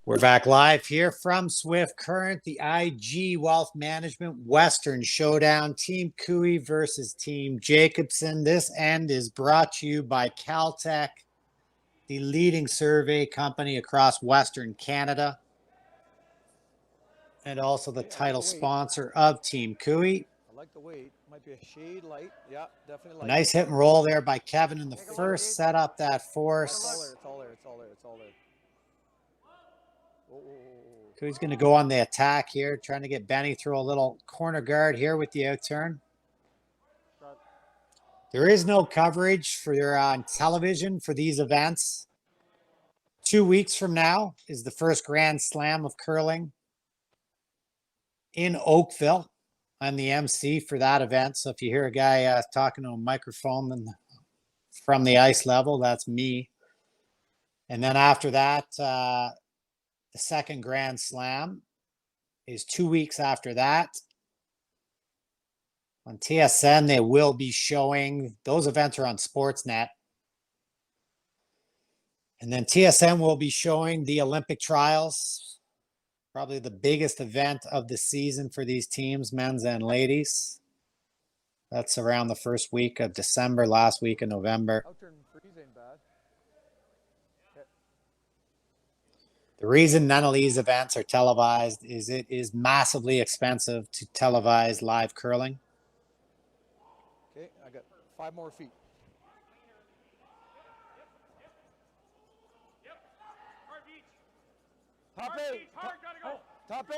We're back live here from Swift Current, the IG Wealth Management Western Showdown. Team KOETUBE versus Team Jacobson. This end is brought to you by Caltech, the leading survey company across Western Canada, and also the title sponsor of Team KOETUBE. I like the weight. Might be a shade light. Yeah, definitely light. Nice hit and roll there by Kevin in the first, set up that force. It's all there. KOETUBE's going to go on the attack here, trying to get Benny through a little corner guard here with the out turn. There is no coverage for on television for these events. 2 weeks from now is the first Grand Slam of curling in Oakville. I'm the MC for that event. So if you hear a guy talking to a microphone from the ice level, that's me. And then after that, the second Grand Slam is 2 weeks after that. On TSN, they will be showing, those events are on Sportsnet. And then TSN will be showing the Olympic trials, probably the biggest event of the season for these teams, men's and ladies. That's around the first week of December, last week of November. The reason none of these events are televised is it is massively expensive to televise live curling. Okay, I got 5 more feet. Top 8. Top 8.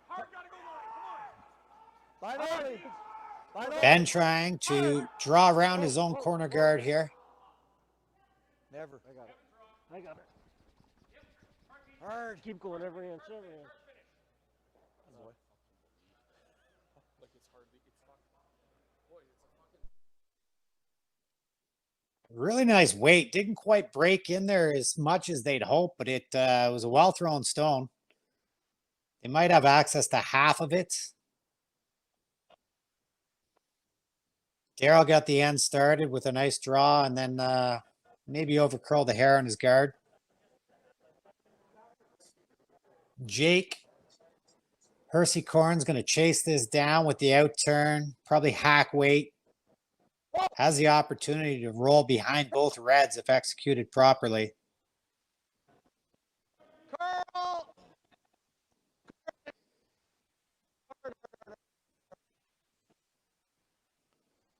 Hard gotta go line. Ben trying to draw around his own corner guard here. Never. I got it. Hard. Keep going every inch. Really nice weight. Didn't quite break in there as much as they'd hoped, but it was a well-thrown stone. They might have access to half of it. Daryl got the end started with a nice draw and then maybe overcurled the hair on his guard. Jake Hersey-Corn's going to chase this down with the out turn, probably hack weight. Has the opportunity to roll behind both reds if executed properly.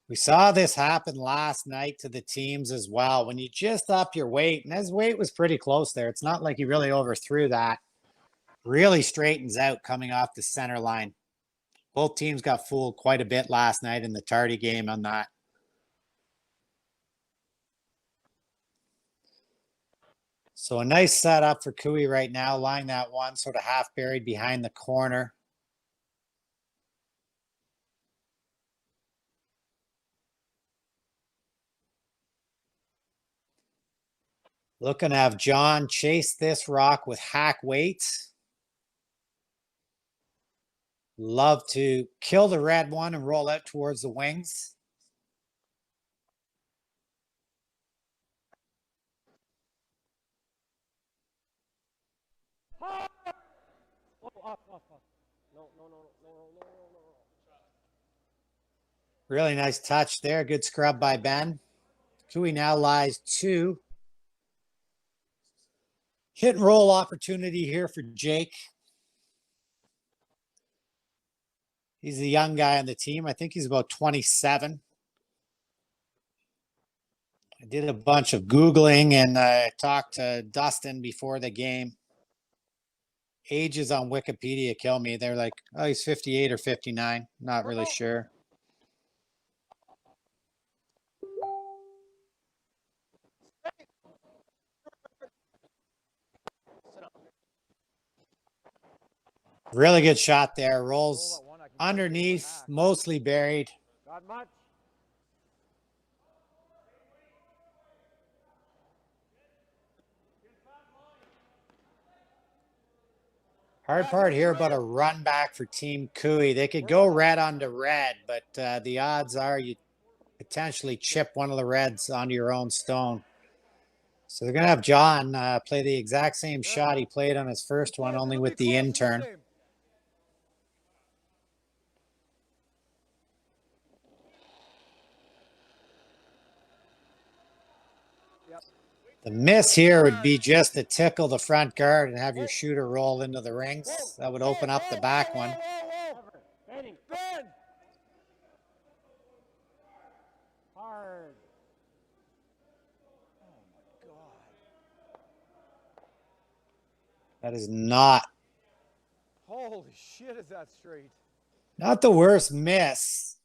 We saw this happen last night to the teams as well. When you just up your weight, and his weight was pretty close there. It's not like he really overthrew that. Really straightens out coming off the center line. Both teams got fooled quite a bit last night in the tardy game on that. So a nice setup for KOETUBE right now, lying that one sort of half buried behind the corner. Looking to have John chase this rock with hack weights. Love to kill the red one and roll out towards the wings. Really nice touch there. Good scrub by Ben. KOETUBE now lies 2. Hit and roll opportunity here for Jake. He's a young guy on the team. I think he's about 27. I did a bunch of Googling and I talked to Dustin before the game. Ages on Wikipedia kill me. They're like, oh, he's 58 or 59. Not really sure. Really good shot there. Rolls underneath, mostly buried. Not much. Hard part here about a run back for Team KOETUBE. They could go red onto red, but the odds are you potentially chip one of the reds onto your own stone. So they're going to have John play the exact same shot he played on his first one, only with the in-turn. The miss here would be just to tickle the front guard and have your shooter roll into the rings. That would open up the back one. Ben. Hard. Oh my God. That is not. Holy shit, is that straight? Not the worst miss.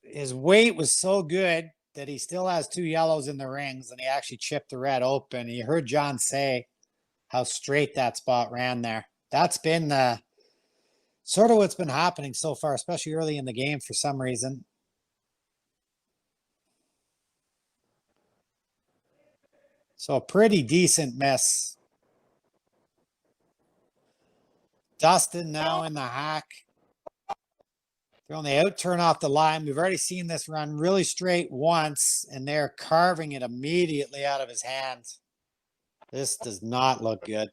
His weight was so good that he still has 2 yellows in the rings, and he actually chipped the red open. You heard John say how straight that spot ran there. That's been the sort of what's been happening so far, especially early in the game for some reason. So a pretty decent miss. Dustin now in the hack. Throwing the out turn off the line. We've already seen this run really straight once, and they're carving it immediately out of his hands. This does not look good.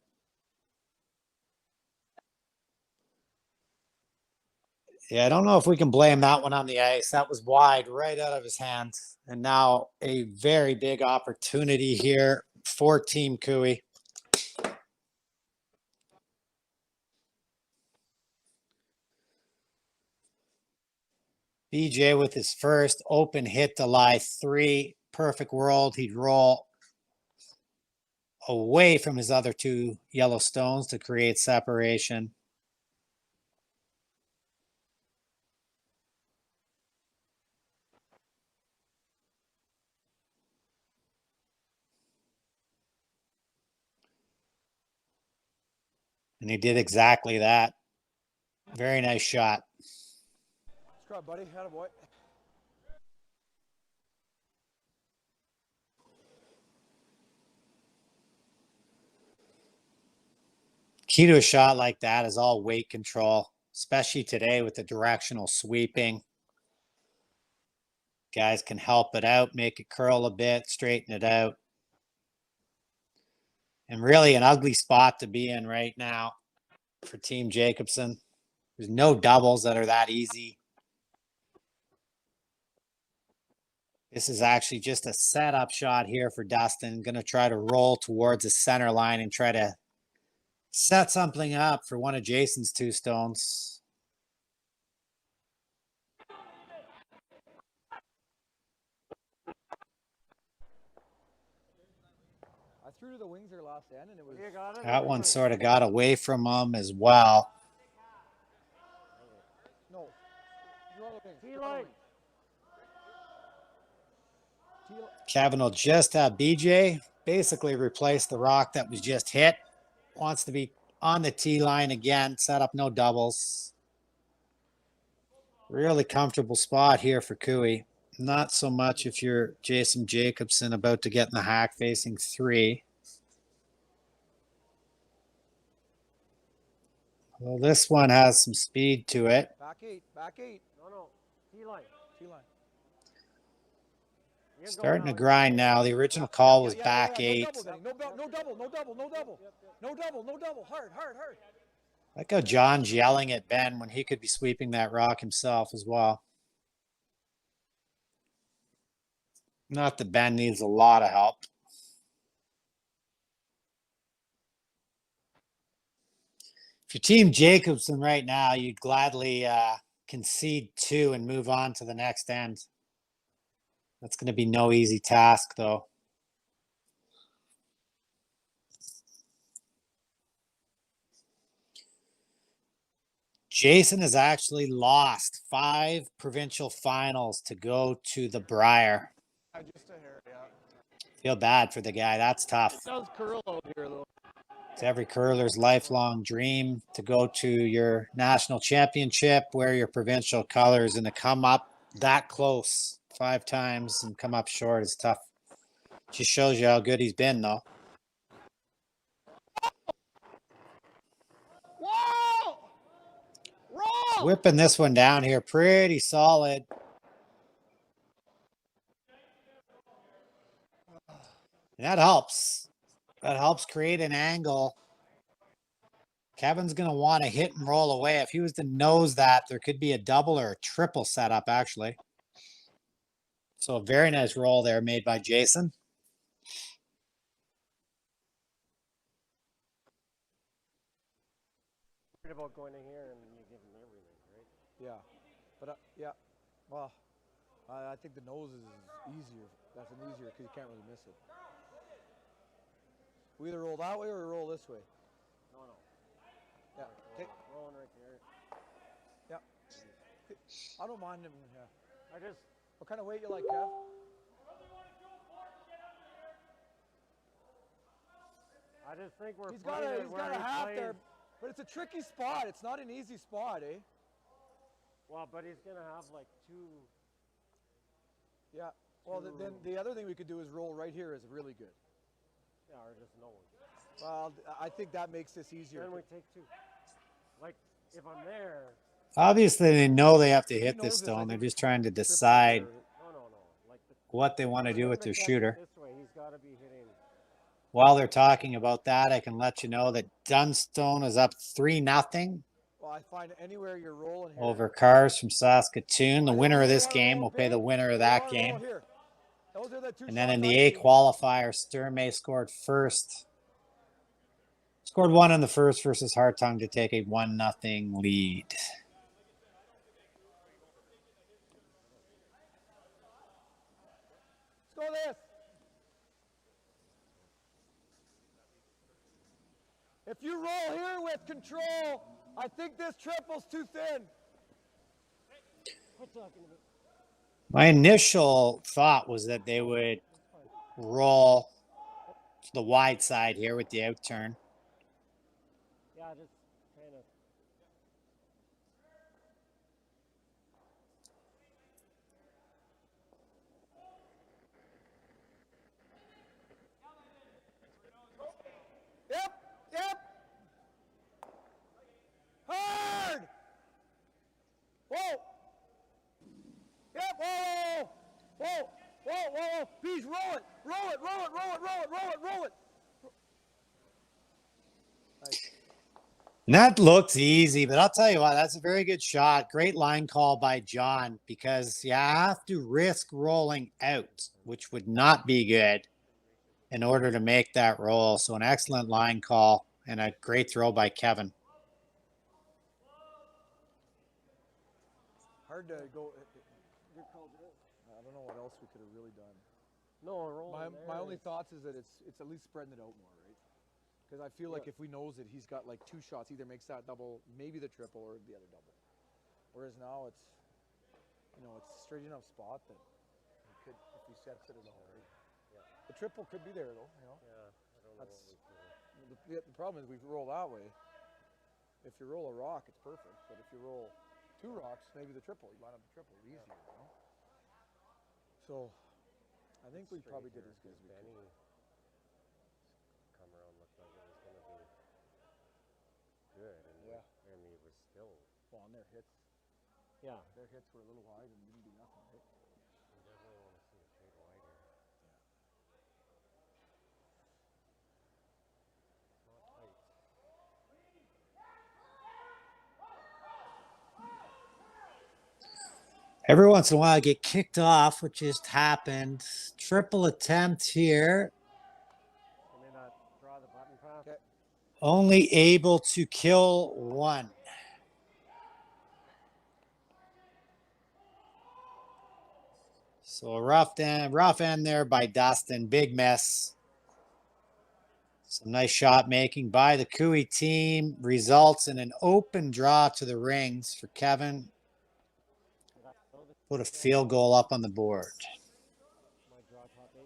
Yeah, I don't know if we can blame that one on the ice. That was wide right out of his hands. And now a very big opportunity here for Team KOE. BJ with his first open hit to lie 3. Perfect world. He'd roll away from his other 2 yellow stones to create separation. And he did exactly that. Very nice shot. Scrub, buddy. Attaboy. Key to a shot like that is all weight control, especially today with the directional sweeping. Guys can help it out, make it curl a bit, straighten it out. And really an ugly spot to be in right now for Team Jacobson. There's no doubles that are that easy. This is actually just a setup shot here for Dustin. Going to try to roll towards the center line and try to set something up for one of Jason's 2 stones. I threw to the wings there last end, and it was. That one sort of got away from him as well. No. T-line. Kevin will just have BJ basically replace the rock that was just hit. Wants to be on the T line again, set up no doubles. Really comfortable spot here for KOE. Not so much if you're Jason Jacobson about to get in the hack facing 3. Well, this one has some speed to it. Back 8. Back 8. No. T-line. T-line. Starting to grind now. The original call was back 8. No double. Hard. I like how John's yelling at Ben when he could be sweeping that rock himself as well. Not that Ben needs a lot of help. If you're Team Jacobson right now, you'd gladly concede 2 and move on to the next end. That's going to be no easy task, though. Jason has actually lost 5 provincial finals to go to the Briar. Just a hair, yeah. Feel bad for the guy. That's tough. It does curl out here, though. It's every curler's lifelong dream to go to your national championship, wear your provincial colors, and to come up that close 5 times and come up short is tough. Just shows you how good he's been, though. Whoa! Roll! Whipping this one down here pretty solid. And that helps. That helps create an angle. Kevin's going to want to hit and roll away. If he was to nose that, there could be a double or a triple setup, actually. So a very nice roll there made by Jason. Worried about going in here and you give him everything, right? Yeah, but yeah, well, I think the nose is easier. That's an easier because you can't really miss it. We either roll that way or we roll this way. No. Yeah. Okay. Rolling right there. Yeah. I don't mind him. Yeah. What kind of weight you like, Kev? I just think we're He's got a half there, but it's a tricky spot. It's not an easy spot, eh? Well, but he's gonna have like two. Yeah. Well, then the other thing we could do is roll right here is really good. Yeah, or just no one. Well, I think that makes this easier. Then we take two. Like if I'm there. Obviously, they know they have to hit this stone. They're just trying to decide No. Like what they want to do with their shooter. This way, he's got to be hitting. While they're talking about that, I can let you know that Dunstone is up 3-0 Well, I find anywhere you're rolling here. over Cars from Saskatoon. The winner of this game will pay the winner of that game. Those are the two And then in shots the I A see. qualifier, Sturmay scored first. Scored one in the first versus Hartung to take a 1-0 lead. Let's go this. If you roll here with control, I think this triple's too thin. My initial thought was that they would roll to the wide side here with the out turn. Yeah, just kind of. Yep. Hard. Whoa. Yep. Whoa. Please roll it. Roll it. Nice. And that looks easy, but I'll tell you what, that's a very good shot. Great line call by John because you have to risk rolling out, which would not be good in order to make that roll. So an excellent line call and a great throw by Kevin. Hard to go. I don't know what else we could have really done. No, roll. My only thoughts is that it's at least spreading it out more, right? Because I feel like if we nose it, he's got like two shots. Either makes that double, maybe the triple, or the other double. Whereas now it's, it's straight enough spot that we could, if he sets it at all, right? Yeah. The triple could be there though, Yeah, I don't know what we can. The problem is we roll that way. If you roll a rock, it's perfect. But if you roll two rocks, maybe the triple. You line up the triple easier, So, I think we probably did as good as we could. Come around looked like it was going to be good, and he was still. Well, on their hits. Yeah. Their hits were a little wide and didn't do nothing, right? You definitely want to see a shade wider. It's not tight. Every once in a while, I get kicked off, which just happened. Triple attempt here. Can they not draw the button pass? Okay. Only able to kill one. So a rough end there by Dustin. Big mess. Some nice shot making by the KOETUBE team. Results in an open draw to the rings for Kevin. Put a field goal up on the board. My draw top 8.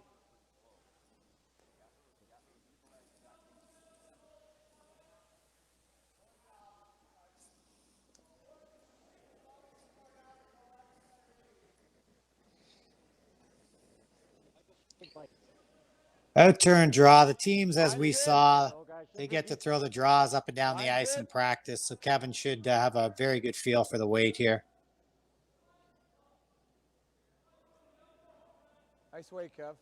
Out turn draw. The teams, as we saw, they get to throw the draws up and down the ice in practice. So Kevin should have a very good feel for the weight here. Nice way, Kev.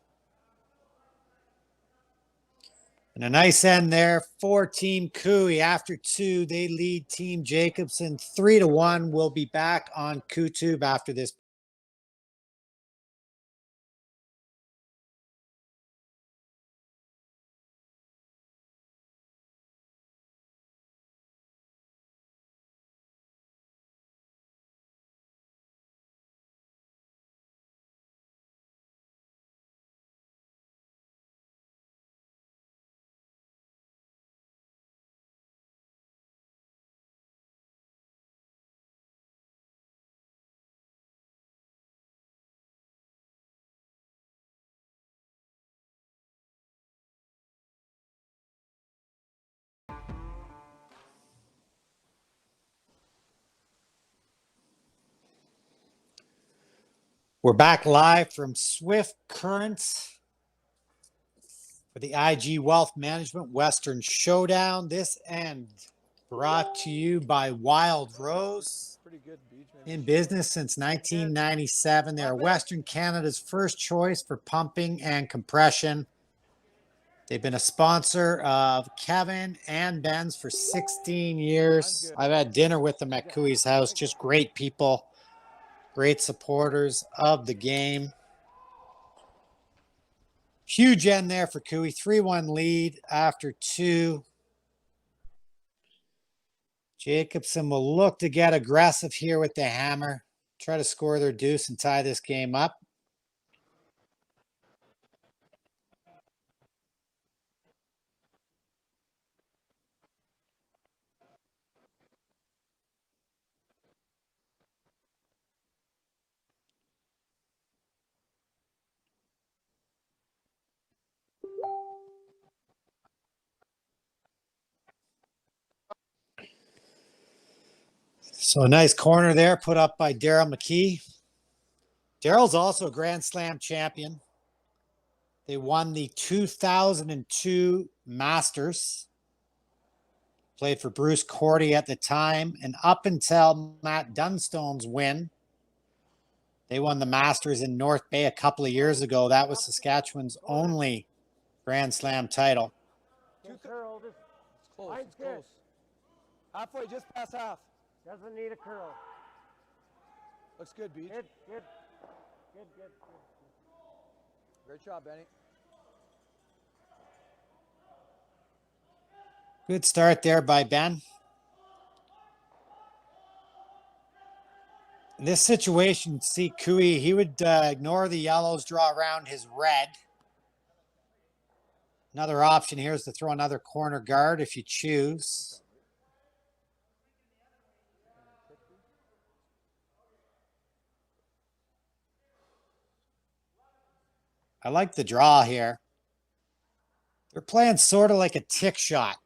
And a nice end there for Team KOE. After 2, they lead Team Jacobson 3-1. We'll be back on KOETUBE after this. We're back live from Swift Current for the IG Wealth Management Western Showdown. This end brought to you by Wild Rose. Pretty good beach. Maybe In business since 1997. They are Western Canada's first choice for pumping and compression. They've been a sponsor of Kevin and Ben's for 16 years. I've had dinner with them at KOE's house. Just great people, great supporters of the game. Huge end there for KOE. 3-1 lead after 2. Jacobson will look to get aggressive here with the hammer. Try to score their deuce and tie this game up. So a nice corner there put up by Daryl McKee. Daryl's also a Grand Slam champion. They won the 2002 Masters. Played for Bruce Cordy at the time. And up until Matt Dunstone's win, they won the Masters in North Bay a couple of years ago. That was Saskatchewan's only Grand Slam title. It's close. It's close. Halfway, just past half. Doesn't need a curl. Looks good, Beach. Good. Great job, Benny. Good start there by Ben. In this situation, see KOE, he would ignore the yellows, draw around his red. Another option here is to throw another corner guard if you choose. I like the draw here. They're playing sort of like a tick shot.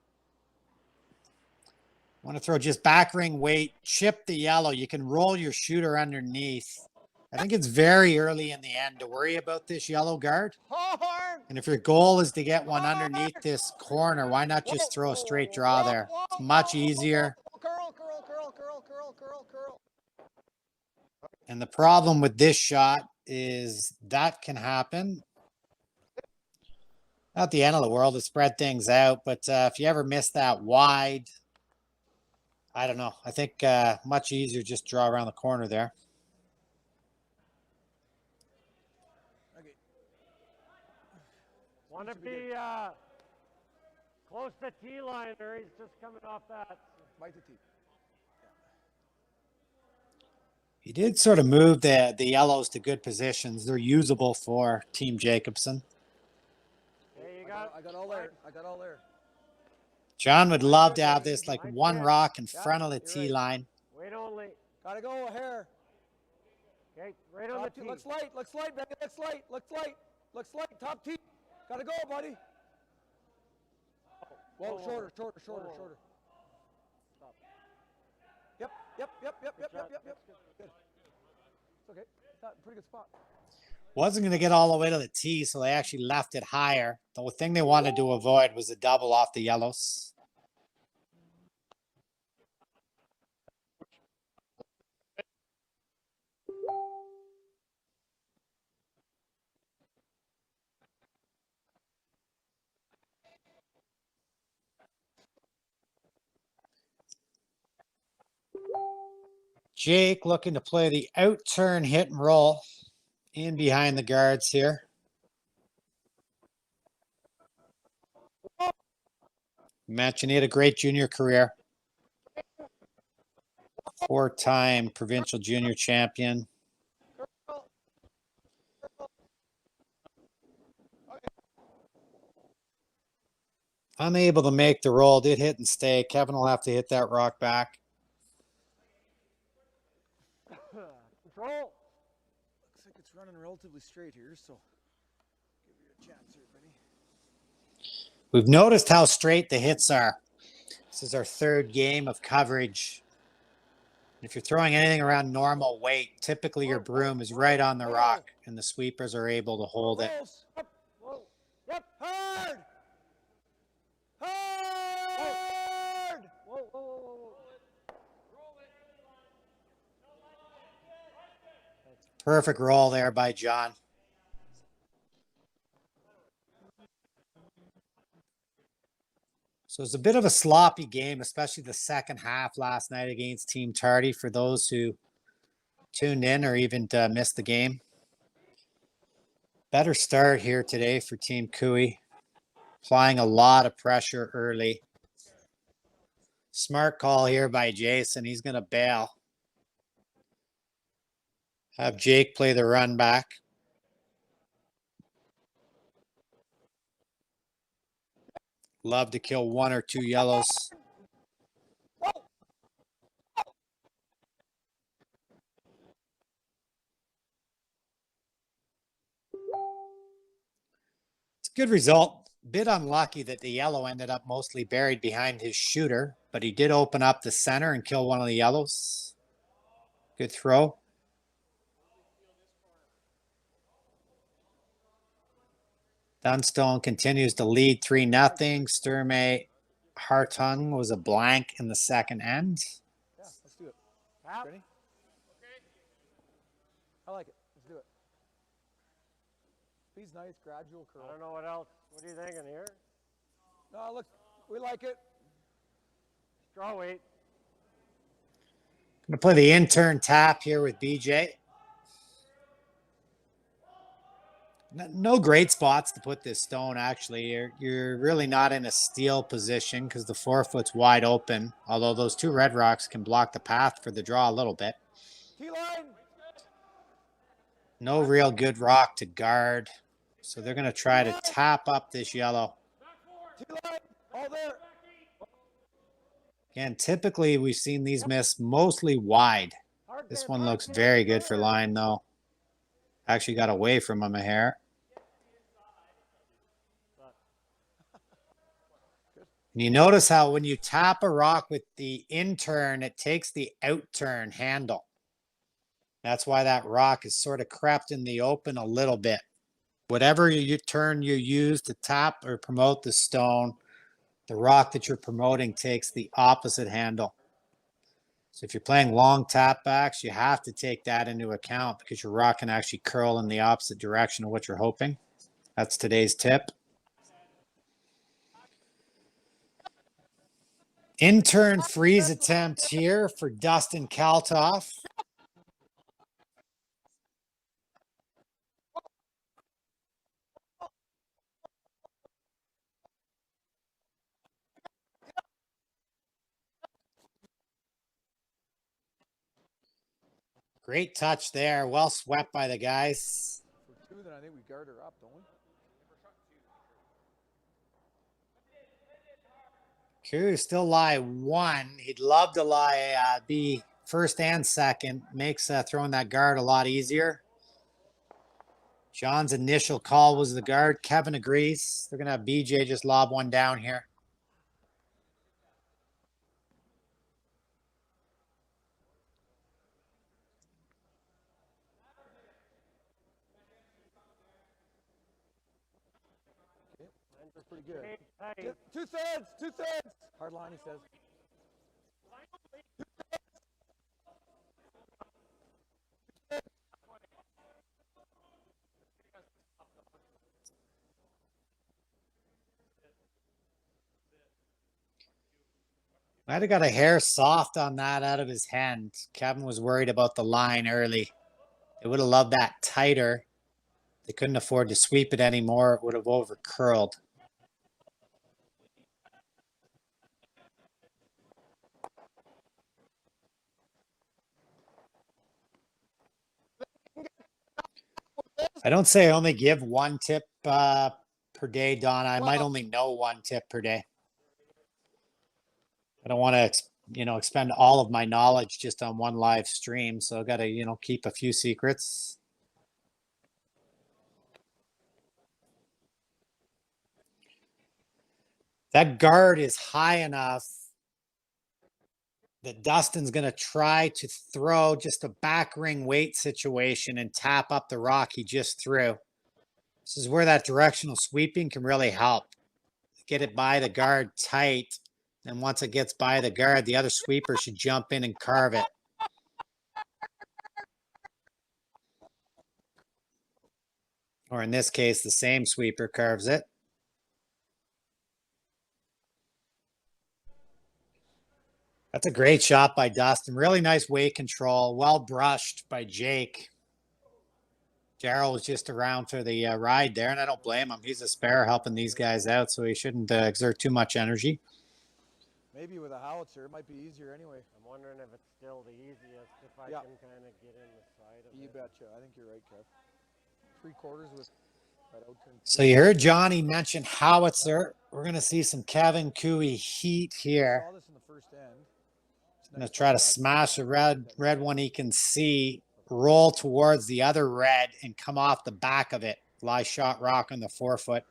Want to throw just back ring weight, chip the yellow. You can roll your shooter underneath. I think it's very early in the end to worry about this yellow guard. And if your goal is to get one underneath this corner, why not just throw a straight draw there? It's much easier. Curl. And the problem with this shot is that can happen. Not the end of the world to spread things out, but if you ever miss that wide, I don't know. I think much easier just draw around the corner there. Okay. Want to be close to T line, or he's just coming off that. Bite the tee. He did sort of move the yellows to good positions. They're usable for Team Jacobson. Okay, you I got all there. I got all there. John would love to have this like one rock in front of the tee line. Wait only. Gotta go, hair. Okay, right on the tee. Looks light, baby. Looks light. Top tee. Gotta go, buddy. Whoa, shorter. Stop. Yep. Good shot. Good. It's okay. It's a pretty good spot. Wasn't going to get all the way to the tee, so they actually left it higher. The thing they wanted to avoid was a double off the yellows. Jake looking to play the out turn hit and roll in behind the guards here. Mentioned he had a great junior career. 4-time provincial junior champion. Unable to make the roll. Did hit and stay. Kevin will have to hit that rock back. Control. Looks like it's running relatively straight here, so give you a chance here, buddy. We've noticed how straight the hits are. This is our third game of coverage. If you're throwing anything around normal weight, typically your broom is right on the rock and the sweepers are able to hold it. Rolls. Whoa. Yep. Hard. Hard. Whoa, whoa, whoa, whoa. Perfect roll there by John. So it's a bit of a sloppy game, especially the second half last night against Team Tardy for those who tuned in or even missed the game. Better start here today for Team KOE. Applying a lot of pressure early. Smart call here by Jason. He's going to bail. Have Jake play the run back. Love to kill 1 or 2 yellows. It's a good result. Bit unlucky that the yellow ended up mostly buried behind his shooter, but he did open up the center and kill 1 of the yellows. Good throw. Dunstone continues to lead 3-0. Sturmey Hartung was a blank in the second end. Yeah, let's do it. Tap. Ready? Okay. I like it. Let's do it. Speed's nice, gradual curl. I don't know what else. What are you thinking here? No, look, we like it. Straw weight. Gonna play the intern tap here with BJ. No great spots to put this stone, actually. You're really not in a steal position because the 4-foot's wide open, although those 2 red rocks can block the path for the draw a little bit. T-line. No real good rock to guard, so they're going to try to tap up this yellow. T-line. All there. Again, typically we've seen these miss mostly wide. This one looks very good for line, though. Actually got away from him a hair. And you notice how when you tap a rock with the in-turn, it takes the out-turn handle. That's why that rock is sort of crept in the open a little bit. Whatever turn you use to tap or promote the stone, the rock that you're promoting takes the opposite handle. So if you're playing long tap backs, you have to take that into account because your rock can actually curl in the opposite direction of what you're hoping. That's today's tip. In-turn freeze attempt here for Dustin Kaltoff. Great touch there. Well swept by the guys. For 2, then I think we guard her up, don't we? Q still lie 1. He'd love to lie be first and second. Makes throwing that guard a lot easier. John's initial call was the guard. Kevin agrees. They're going to have BJ just lob 1 down here. Pretty good. Tight. 2/3, 2/3. Hard line, he says. Might have got a hair soft on that out of his hand. Kevin was worried about the line early. They would have loved that tighter. They couldn't afford to sweep it anymore. It would have over curled. I don't say I only give one tip per day, Donna. I might only know one tip per day. I don't want to, expend all of my knowledge just on one live stream. So I got to, keep a few secrets. That guard is high enough that Dustin's going to try to throw just a back ring weight situation and tap up the rock he just threw. This is where that directional sweeping can really help. Get it by the guard tight. And once it gets by the guard, the other sweeper should jump in and carve it. Or in this case, the same sweeper carves it. That's a great shot by Dustin. Really nice weight control. Well brushed by Jake. Darryl was just around for the ride there, and I don't blame him. He's a spare helping these guys out, so he shouldn't exert too much energy. Maybe with a howitzer, it might be easier anyway. I'm wondering if it's still the easiest if I can kind of get in the side of it. You betcha. I think you're right, Kev. 3/4 with that out turn. So you heard Johnny mention howitzer. We're going to see some Kevin Cooey heat here. Saw this in the first end. I'm going to try to smash a red one he can see, roll towards the other red, and come off the back of it. Fly shot rock on the 4-foot.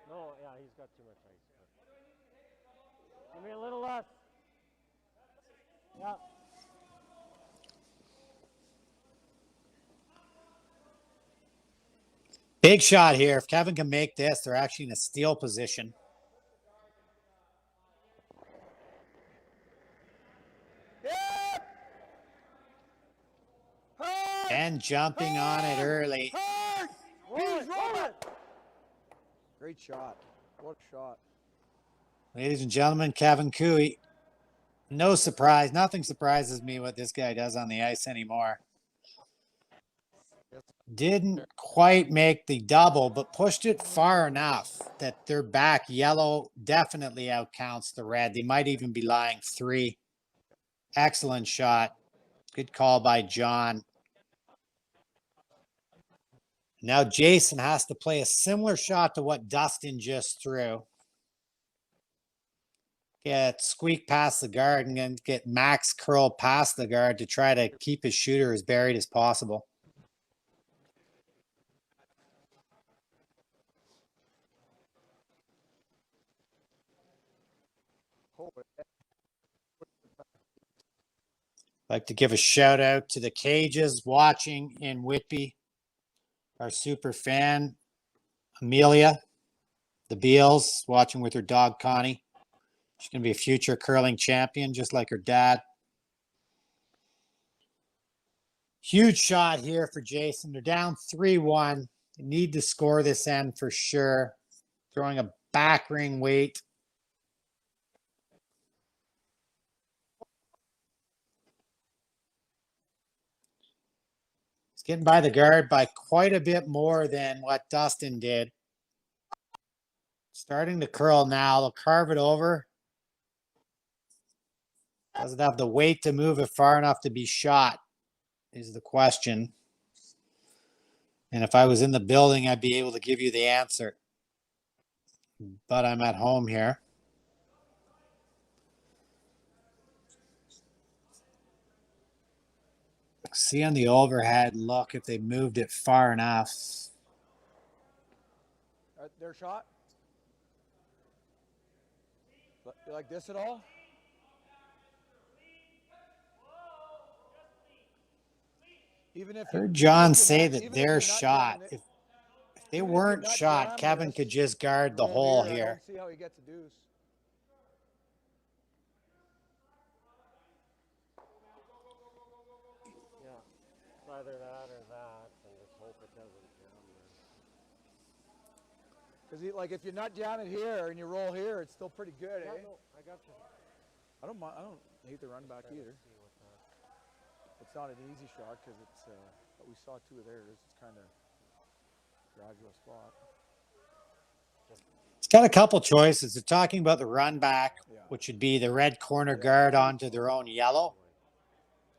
No, yeah, he's got too much ice. Give me a little less. Yeah. Big shot here. If Kevin can make this, they're actually in a steal position. And jumping on it early. Great shot. What a shot. Ladies and gentlemen, Kevin Cooey. No surprise. Nothing surprises me what this guy does on the ice anymore. Didn't quite make the double, but pushed it far enough that their back yellow definitely outcounts the red. They might even be lying 3. Excellent shot. Good call by John. Now Jason has to play a similar shot to what Dustin just threw. Get squeak past the guard and then get max curl past the guard to try to keep his shooter as buried as possible. I'd like to give a shout out to the Cages watching in Whitby. Our super fan, Amelia, the Beals, watching with her dog, Connie. She's going to be a future curling champion, just like her dad. Huge shot here for Jason. They're down 3-1. They need to score this end for sure. Throwing a back ring weight. He's getting by the guard by quite a bit more than what Dustin did. Starting to curl now. They'll carve it over. Doesn't have the weight to move it far enough to be shot, is the question. And if I was in the building, I'd be able to give you the answer. But I'm at home here. See on the overhead look if they moved it far enough. Their shot? You like this at all? Even if Heard John say that their shot, if they weren't shot, Kevin could just guard the hole here. I don't see how he gets a deuce. Yeah. either that or that, and just hope it doesn't jam there. Because like if you're not jamming here and you roll here, it's still pretty good, Yeah, eh? no, I got you. I don't mind. I don't hate the run back either. See what that. It's not an easy shot because it's. But we saw two of theirs. It's kind of gradual spot. It's got a couple choices. They're talking about the run back, Yeah. which would be the red corner guard onto their own yellow.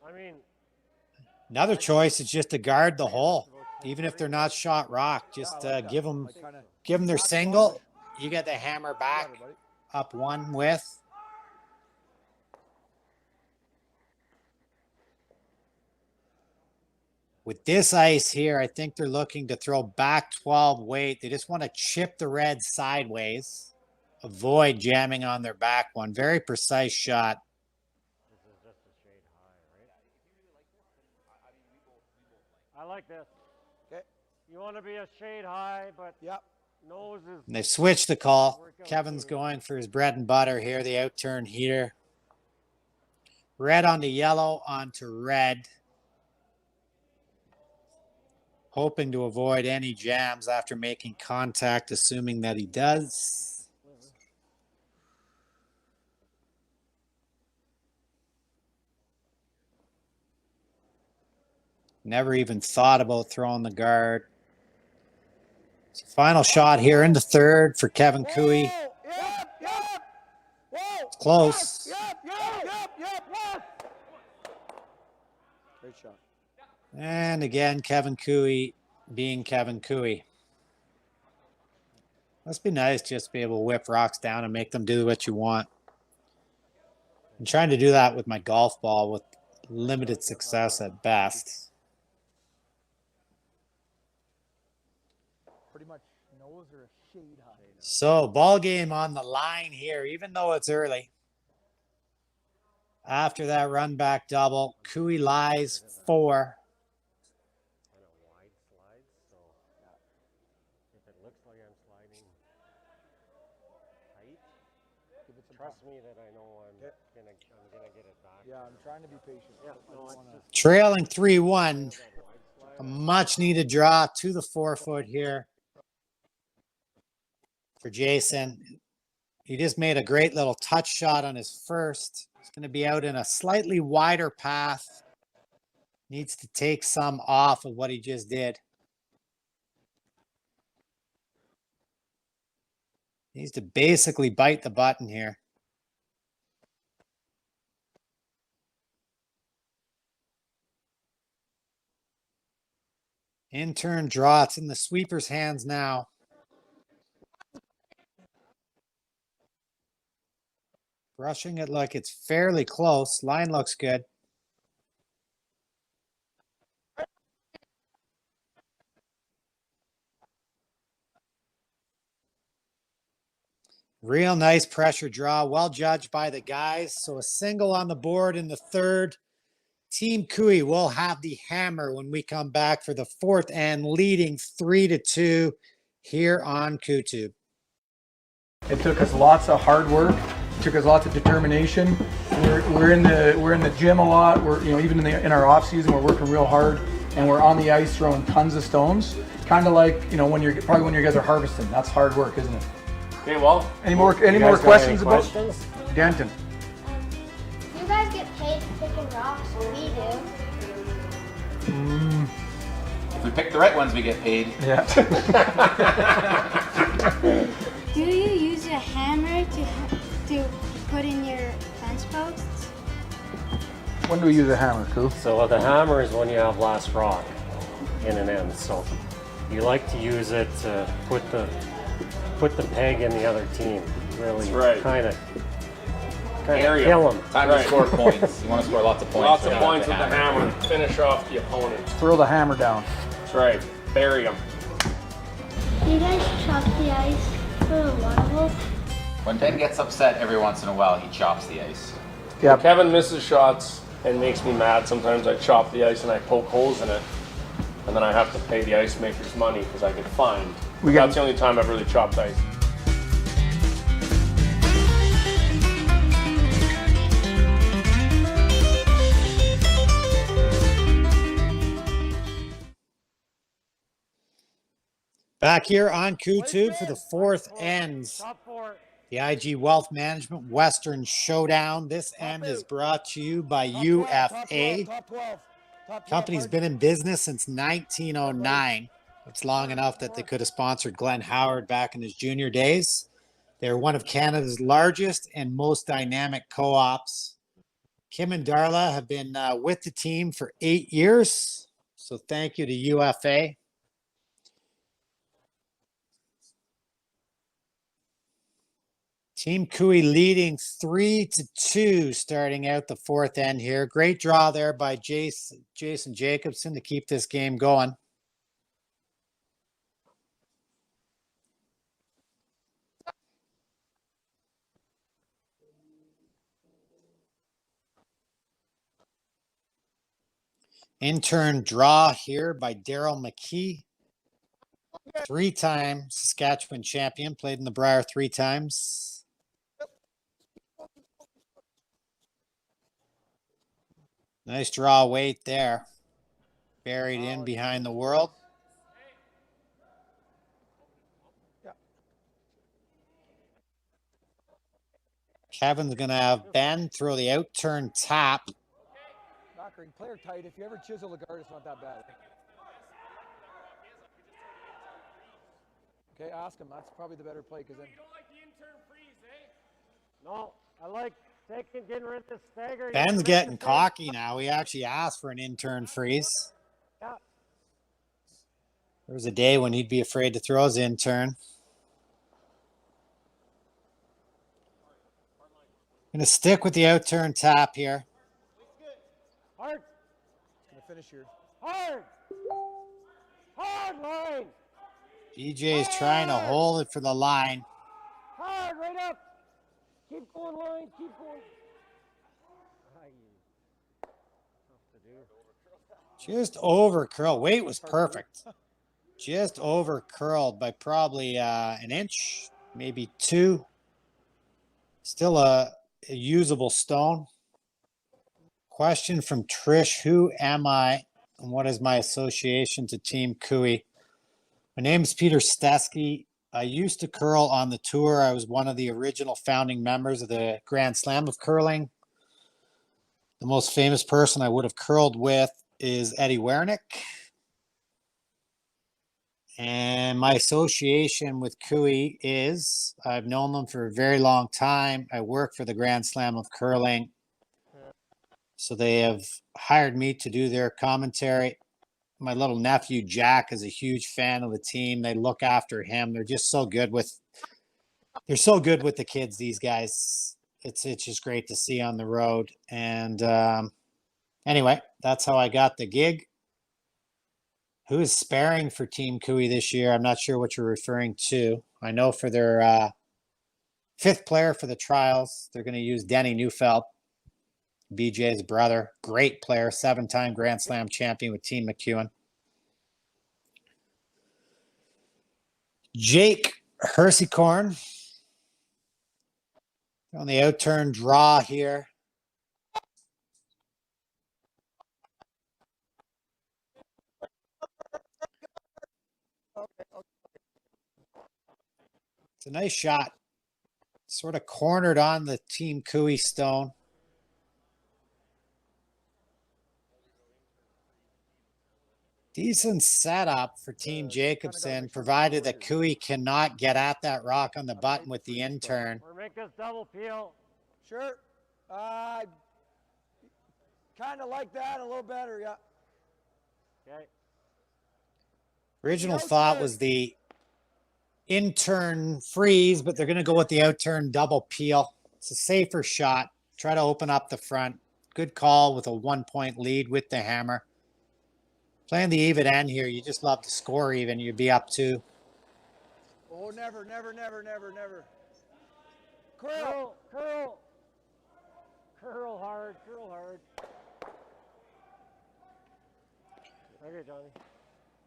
I mean, Another choice is just to guard the hole, even if they're not shot rock. Just Yeah, I like give that. them Like kinda their back single. forward. You get the hammer back Got it, buddy. up one with. With this ice here, I think they're looking to throw back 12 weight. They just want to chip the red sideways, avoid jamming on their back one. Very precise shot. this is just a shade high, right? I like this. Okay. You want to be a shade high, but Yep. nose is. And they've switched the call. Kevin's going for his bread and butter here, the outturn heater. Red onto yellow onto red. Hoping to avoid any jams after making contact, assuming that he does. Never even thought about throwing the guard. So final shot here in the third for Kevin Cooey. Yep. Yep. Whoa. Close. Yep. Great shot. And again, Kevin Cooey being Kevin Cooey. Must be nice just to be able to whip rocks down and make them do what you want. I'm trying to do that with my golf ball with limited success at best. Pretty much nose or a shade high. So ball game on the line here, even though it's early. After that run back double, Cooey lies 4. Kind of wide slides, so if it looks like I'm sliding tight, Give it some trust time. me that I know I'm Okay. gonna get it back. Yeah, I'm trying to be patient. Yeah, I no, don't it's wanna- just Trailing 3-1. that wide slide. A much needed draw to the 4-foot here for Jason. He just made a great little touch shot on his first. He's going to be out in a slightly wider path. Needs to take some off of what he just did. Needs to basically bite the button here. In turn draw. It's in the sweeper's hands now. Brushing it like it's fairly close. Line looks good. Real nice pressure draw. Well judged by the guys. So a single on the board in the third. Team Cooey will have the hammer when we come back for the fourth and leading 3-2 here on KOETUBE. It took us lots of hard work. It took us lots of determination. We're in the gym a lot. We're even in our off season we're working real hard, and we're on the ice throwing tons of stones. Kind of like when you guys are harvesting. That's hard work, isn't it? Okay, well. Any more You guys got questions any about questions? Denton? You guys get paid for picking rocks, we do. If we pick the right ones, we get paid. Yeah. Do you use a hammer to put in your fence posts? When do we use a hammer, Coo? So the hammer is when you have last rock in an end. So you like to use it to put the peg in the other team. Really, right. kind of Carry 'em. kill them. Time to score points. You want to score lots of points. Lots of Yeah, points with the hammer. Finish off the opponent. Throw the hammer down. That's right. Bury them. Do you guys chop the ice for the water hole? When Ben gets upset every once in a while, he chops the ice. Yeah. Kevin misses shots and makes me mad. Sometimes I chop the ice and I poke holes in it. And then I have to pay the ice makers money because I get fined. That's the only time I've really chopped ice. Back here on KOETUBE for the fourth end. The IG Wealth Management Western Showdown. This end is brought to you by UFA. Top 12. Company's been in business since 1909. It's long enough that they could have sponsored Glenn Howard back in his junior days. They're one of Canada's largest and most dynamic co-ops. Kim and Darla have been with the team for 8 years. So thank you to UFA. Team KOE leading 3-2 starting out the fourth end here. Great draw there by Jason Jacobson to keep this game going. In-turn draw here by Daryl McKee. 3-time Saskatchewan champion, played in the Brier 3 times. Nice draw weight there. Buried in behind the world. Kevin's going to have Ben throw the out-turn tap. Knockering player tight. If you ever chisel a guard, it's not that bad. Okay, ask him. That's probably the better play because then. You don't like the intern freeze, eh? No, I like getting rid of the stagger. Ben's getting cocky now. He actually asked for an intern freeze. Yeah. There was a day when he'd be afraid to throw his intern. Gonna stick with the out-turn tap here. Hard. Gonna finish here. Hard. Hard line. BJ is trying to hold it for the line. Hard, right up. Keep going, line. Keep going. Just over curl. Weight was perfect. Just over curled by probably an inch, maybe 2. Still a usable stone. Question from Trish. Who am I and what is my association to Team KOE? My name is Peter Stesky. I used to curl on the tour. I was one of the original founding members of the Grand Slam of curling. The most famous person I would have curled with is Eddie Wernick. And my association with KOE is I've known them for a very long time. I work for the Grand Slam of curling. So they have hired me to do their commentary. My little nephew, Jack, is a huge fan of the team. They look after him. They're just so good with, the kids, these guys. It's just great to see on the road. And anyway, that's how I got the gig. Who is sparing for Team KOE this year? I'm not sure what you're referring to. I know for their 5th player for the trials, they're going to use Denny Neufeld, BJ's brother. Great player, 7-time Grand Slam champion with Team McEwen. Jake Hersecorn on the out-turn draw here. It's a nice shot. Sort of cornered on the Team KOE stone. Decent setup for Team Jacobson, provided that KOE cannot get at that rock on the button with the intern. Or make us double peel. Sure. Kind of like that, a little better, yeah. Okay. Original thought was the intern freeze, but they're going to go with the out-turn double peel. It's a safer shot. Try to open up the front. Good call with a 1-point lead with the hammer. Playing the even end here, you just love to score even. You'd be up 2. Oh, never. Curl. Curl hard. Okay, Johnny.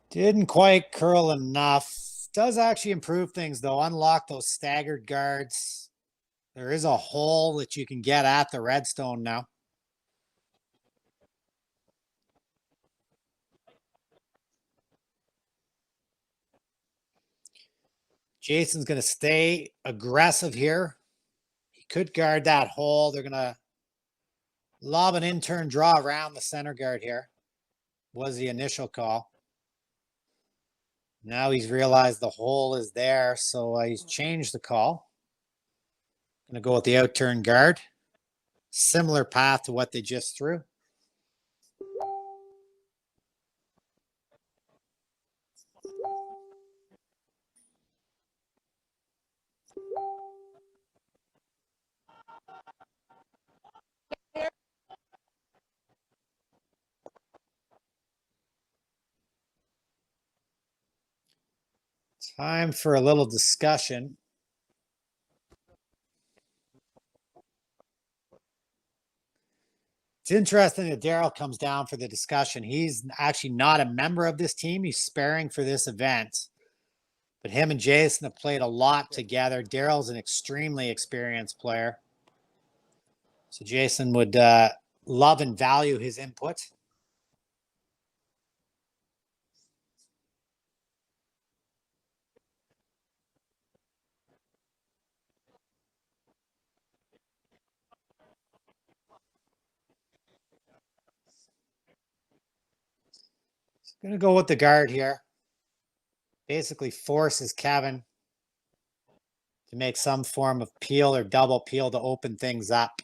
Didn't quite curl enough. Does actually improve things, though. Unlock those staggered guards. There is a hole that you can get at the redstone now. Jason's going to stay aggressive here. He could guard that hole. They're going to lob an in-turn draw around the center guard here. Was the initial call. Now he's realized the hole is there, so he's changed the call. Going to go with the out-turn guard. Similar path to what they just threw. Time for a little discussion. It's interesting that Daryl comes down for the discussion. He's actually not a member of this team. He's sparing for this event. But him and Jason have played a lot together. Daryl's an extremely experienced player. So Jason would love and value his input. Going to go with the guard here. Basically forces Kevin to make some form of peel or double peel to open things up.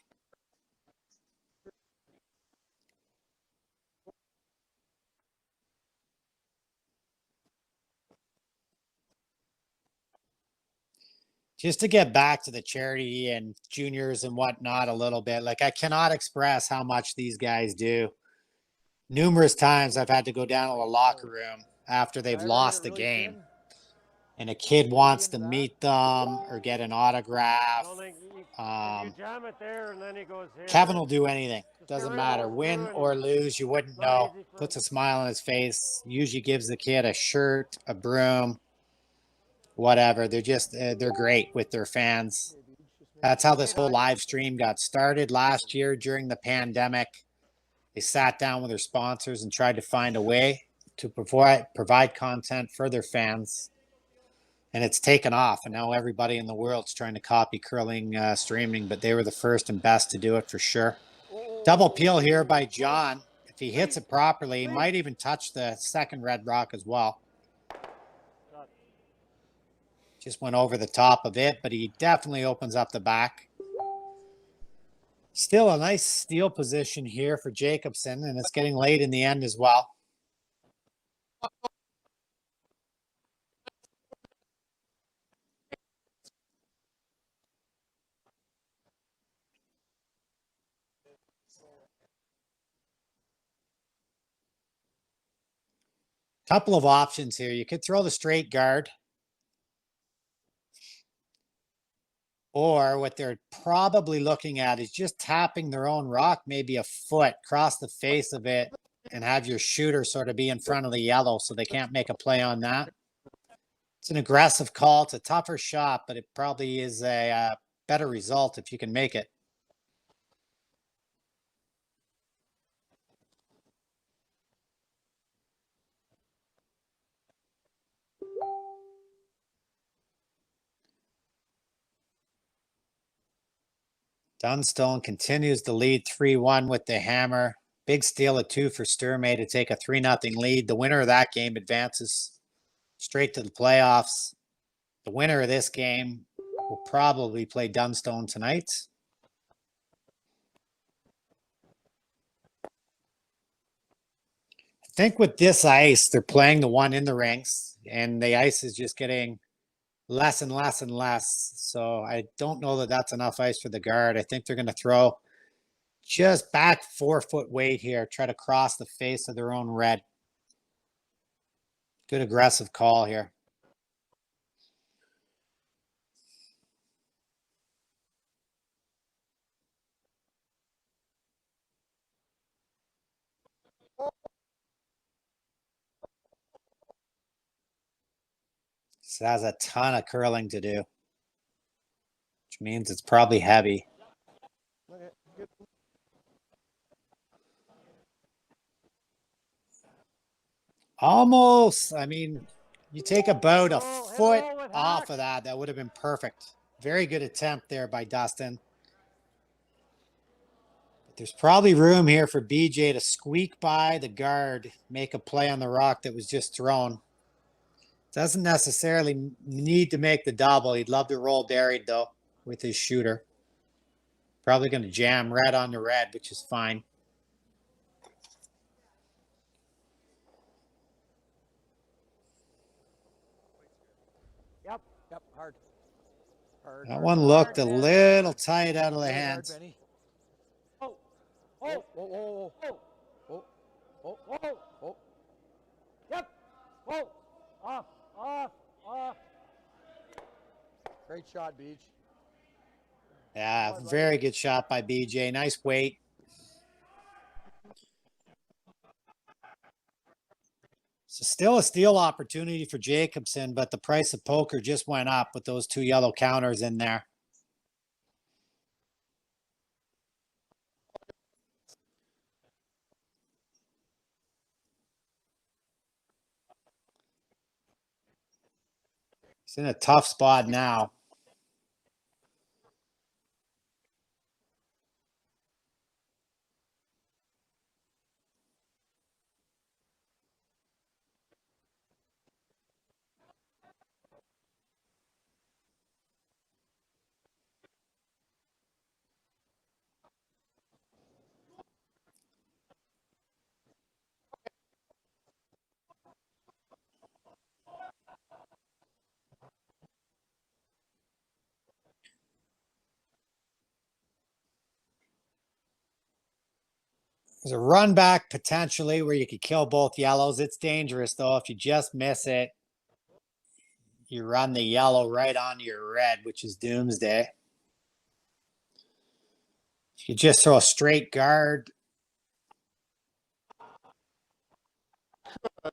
Just to get back to the charity and juniors and whatnot a little bit, like I cannot express how much these guys do. Numerous times I've had to go down to the locker room after they've lost the game and a kid wants to meet them or get an autograph. Kevin will do anything. Doesn't matter. Win or lose, you wouldn't know. Puts a smile on his face. Usually gives the kid a shirt, a broom, whatever. They're great with their fans. That's how this whole live stream got started last year during the pandemic. They sat down with their sponsors and tried to find a way to provide content for their fans. And it's taken off. And now everybody in the world's trying to copy curling streaming, but they were the first and best to do it for sure. Double peel here by John. If he hits it properly, he might even touch the second red rock as well. Just went over the top of it, but he definitely opens up the back. Still a nice steal position here for Jacobson, and it's getting late in the end as well. Couple of options here. You could throw the straight guard. Or what they're probably looking at is just tapping their own rock, maybe a foot across the face of it, and have your shooter sort of be in front of the yellow so they can't make a play on that. It's an aggressive call. It's a tougher shot, but it probably is a better result if you can make it. Dunstone continues to lead 3-1 with the hammer. Big steal of 2 for Sturmey to take a 3-0 lead. The winner of that game advances straight to the playoffs. The winner of this game will probably play Dunstone tonight. I think with this ice, they're playing the one in the rinks, and the ice is just getting less and less and less. So I don't know that that's enough ice for the guard. I think they're going to throw just back 4-foot weight here, try to cross the face of their own red. Good aggressive call here. This has a ton of curling to do, which means it's probably heavy. Almost. I mean, You take about a foot off of that. That would have been perfect. Very good attempt there by Dustin. But there's probably room here for BJ to squeak by the guard, make a play on the rock that was just thrown. Doesn't necessarily need to make the double. He'd love to roll buried though with his shooter. Probably going to jam red on the red, which is fine. Yep, hard. Hard. That one looked a little tight out of the hands. Oh, oh, oh, oh, oh, oh, oh, oh. Yep. Whoa. Off. Great shot, Beach. Yeah, very good shot by BJ. Nice weight. So still a steal opportunity for Jacobson, but the price of poker just went up with those two yellow counters in there. He's in a tough spot now. There's a run back potentially where you could kill both yellows. It's dangerous though. If you just miss it, you run the yellow right onto your red, which is doomsday. If you just throw a straight guard, you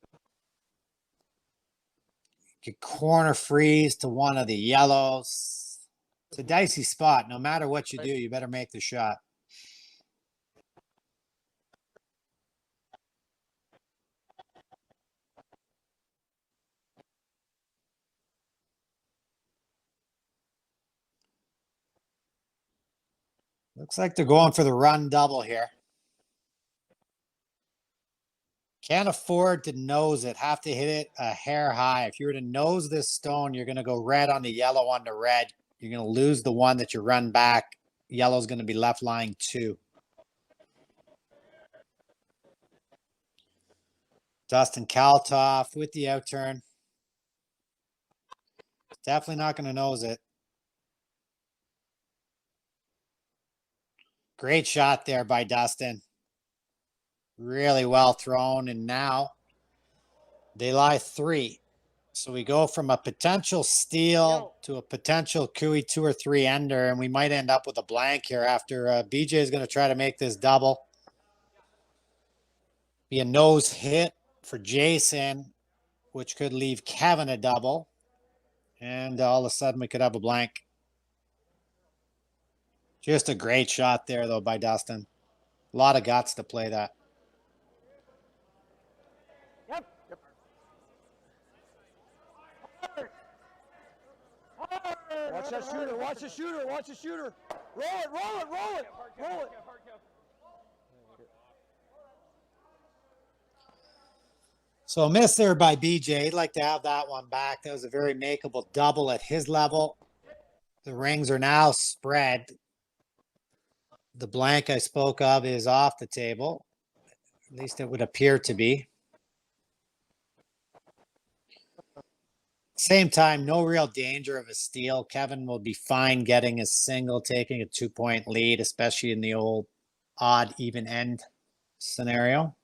could corner freeze to one of the yellows. It's a dicey spot. No matter what you do, you better make the shot. Looks like they're going for the run double here. Can't afford to nose it. Have to hit it a hair high. If you were to nose this stone, you're going to go red on the yellow on the red. You're going to lose the one that you run back. Yellow's going to be left lying 2. Dustin Kaltoff with the outturn. Definitely not going to nose it. Great shot there by Dustin. Really well thrown. And now they lie 3. So we go from a potential steal to a potential Cooey 2 or 3 ender. And we might end up with a blank here after BJ is going to try to make this double. Be a nose hit for Jason, which could leave Kevin a double. And all of a sudden we could have a blank. Just a great shot there, though, by Dustin. A lot of guts to play that. Yep. Watch that shooter. Watch the shooter. Watch the shooter. Roll it. So a miss there by BJ. He'd like to have that one back. That was a very makeable double at his level. The rings are now spread. The blank I spoke of is off the table. At least it would appear to be. Same time, no real danger of a steal. Kevin will be fine getting a single, taking a 2-point lead, especially in the old odd even end scenario.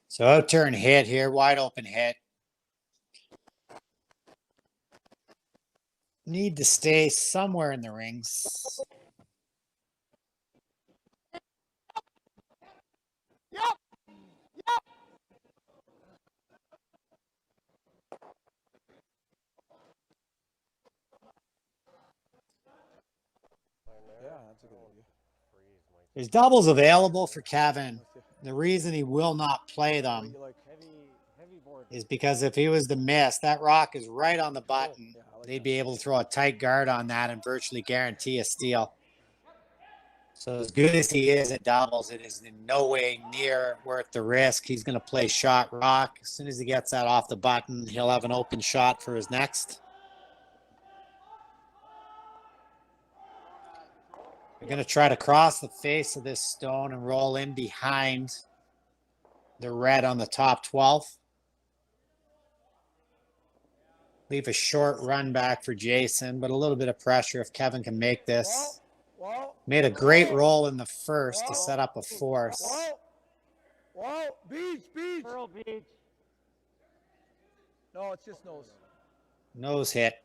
So outturn hit here, wide open hit. need to stay somewhere in the rings. Yeah, that's a good idea. There's doubles available for Kevin. The reason he will not play them You like, Heavy board. is because if he was to miss, that rock is right on the button. yeah, I like They'd that. be able to throw a tight guard on that and virtually guarantee a steal. So as good as he is at doubles, it is in no way near worth the risk. He's going to play shot rock. As soon as he gets that off the button, he'll have an open shot for his next. We're going to try to cross the face of this stone and roll in behind the red on the top 12. Leave a short run back for Jason, but a little bit of pressure if Kevin can make this. Made a great roll in the first to set up a force. Whoa, beach. Pearl Beach. No, it's just nose. Nose hit.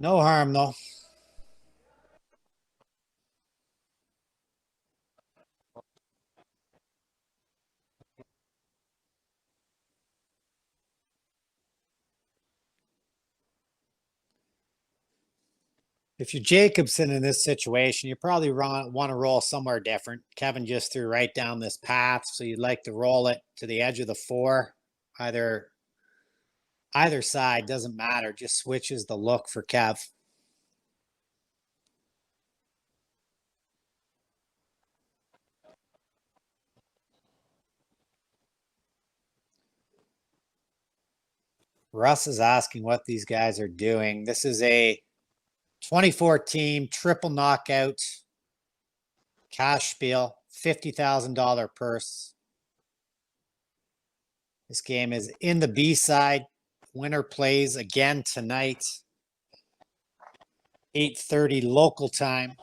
No harm though. If you're Jacobson in this situation, you probably want to roll somewhere different. Kevin just threw right down this path, so you'd like to roll it to the edge of the 4. Either side, doesn't matter, just switches the look for Kev. Russ is asking what these guys are doing. This is a 24 team triple knockout cash spiel, $50,000 purse. This game is in the B side. Winner plays again tonight, 8:30 local time.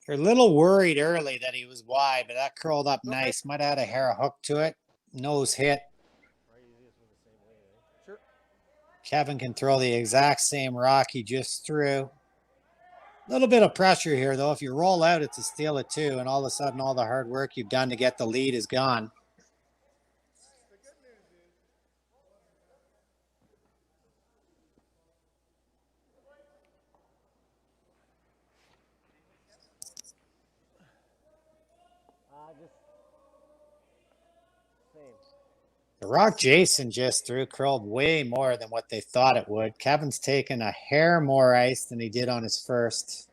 You're a little worried early that he was wide, but that curled up nice. Might have had a hair hook to it. Nose hit. Sure. Kevin can throw the exact same rock he just threw. A little bit of pressure here, though. If you roll out, it's a steal of 2, and all of a sudden all the hard work you've done to get the lead is gone. The rock Jason just threw curled way more than what they thought it would. Kevin's taken a hair more ice than he did on his first.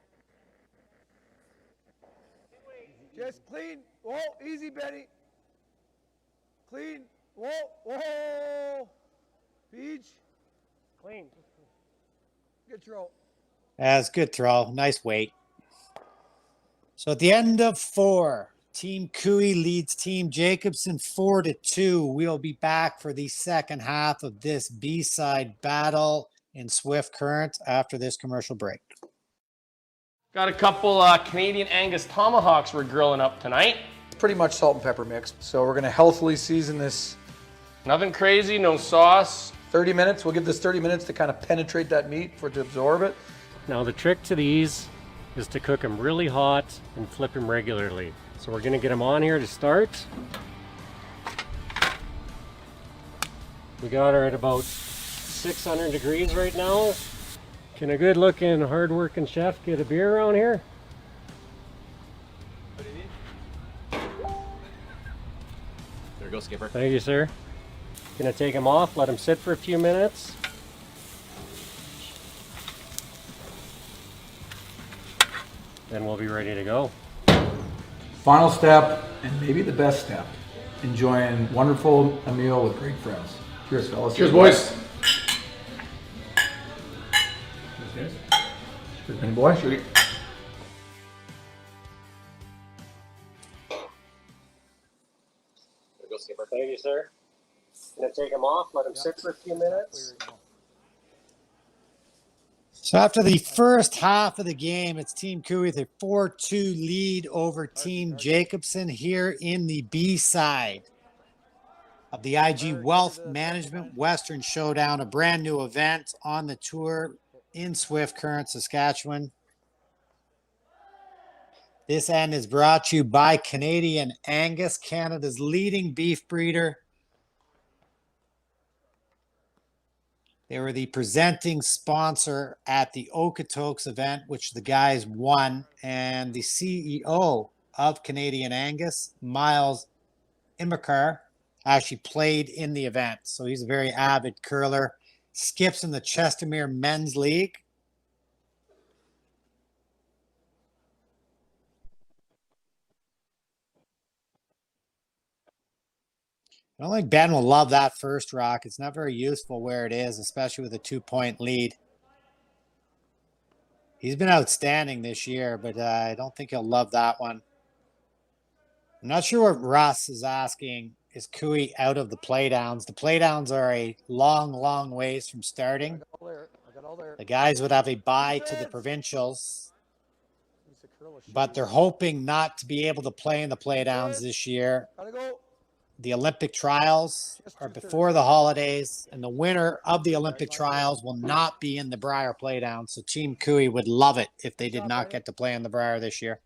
Just clean. Whoa, easy, Benny. Clean. Whoa. Beach. Clean. Good throw. That's a good throw. Nice weight. So at the end of 4, Team Cooey leads Team Jacobson 4-2. We'll be back for the second half of this B-side battle in Swift Current after this commercial break. Got a couple Canadian Angus tomahawks we're grilling up tonight. Pretty much salt and pepper mix. So we're gonna healthily season this. Nothing crazy, no sauce. 30 minutes. We'll give this 30 minutes to kind of penetrate that meat for it to absorb it. Now the trick to these is to cook them really hot and flip them regularly. So we're gonna get them on here to start. We got her at about 600 degrees right now. Can a good looking, hard working chef get a beer around here? There we go, Skipper. Thank you, sir. Gonna take them off, let them sit for a few minutes. Then we'll be ready to go. Final step, and maybe the best step, enjoying wonderful a meal with great friends. Cheers, fellas. Cheers, boys. Cheers, Benny boy. Shoot. There we go, Skipper. Thank you, sir. Gonna take them off, let them sit for a few minutes. So after the first half of the game, it's Team KOE with a 4-2 lead over Team Jacobson here in the B side of the IG Wealth Management Western Showdown, a brand new event on the tour in Swift Currrent, Saskatchewan. This end is brought to you by Canadian Angus, Canada's leading beef breeder. They were the presenting sponsor at the Okotoks event, which the guys won, and the CEO of Canadian Angus, Miles Imakar, actually played in the event. So he's a very avid curler. Skips in the Chestermere Men's League. I don't think Ben will love that first rock. It's not very useful where it is, especially with a 2-point lead. He's been outstanding this year, but I don't think he'll love that one. I'm not sure what Russ is asking. Is KOE out of the playdowns? The playdowns are a long, long ways from starting. The guys would have a bye to the provincials, but they're hoping not to be able to play in the playdowns this year. The Olympic trials are before the holidays, and the winner of the Olympic trials will not be in the Briar playdown. So Team KOE would love it if they did not get to play in the Briar this year.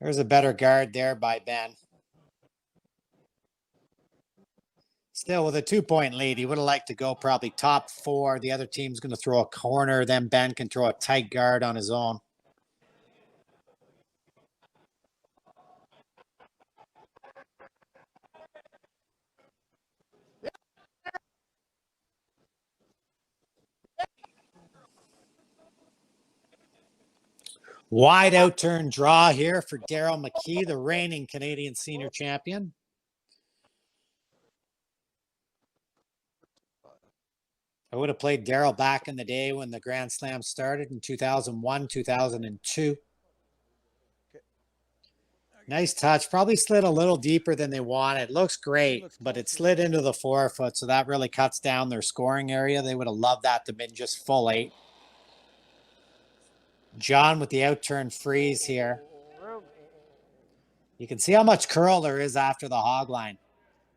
There's a better guard there by Ben. Still, with a 2-point lead, he would have liked to go probably top 4. The other team's going to throw a corner. Then Ben can throw a tight guard on his own. Wide out turn draw here for Daryl McKee, the reigning Canadian senior champion. I would have played Daryl back in the day when the Grand Slam started in 2001, 2002. Nice touch. Probably slid a little deeper than they wanted. Looks great, but it slid into the 4-foot, so that really cuts down their scoring area. They would have loved that to have been just full 8. John with the out-turn freeze here. You can see how much curl there is after the hog line.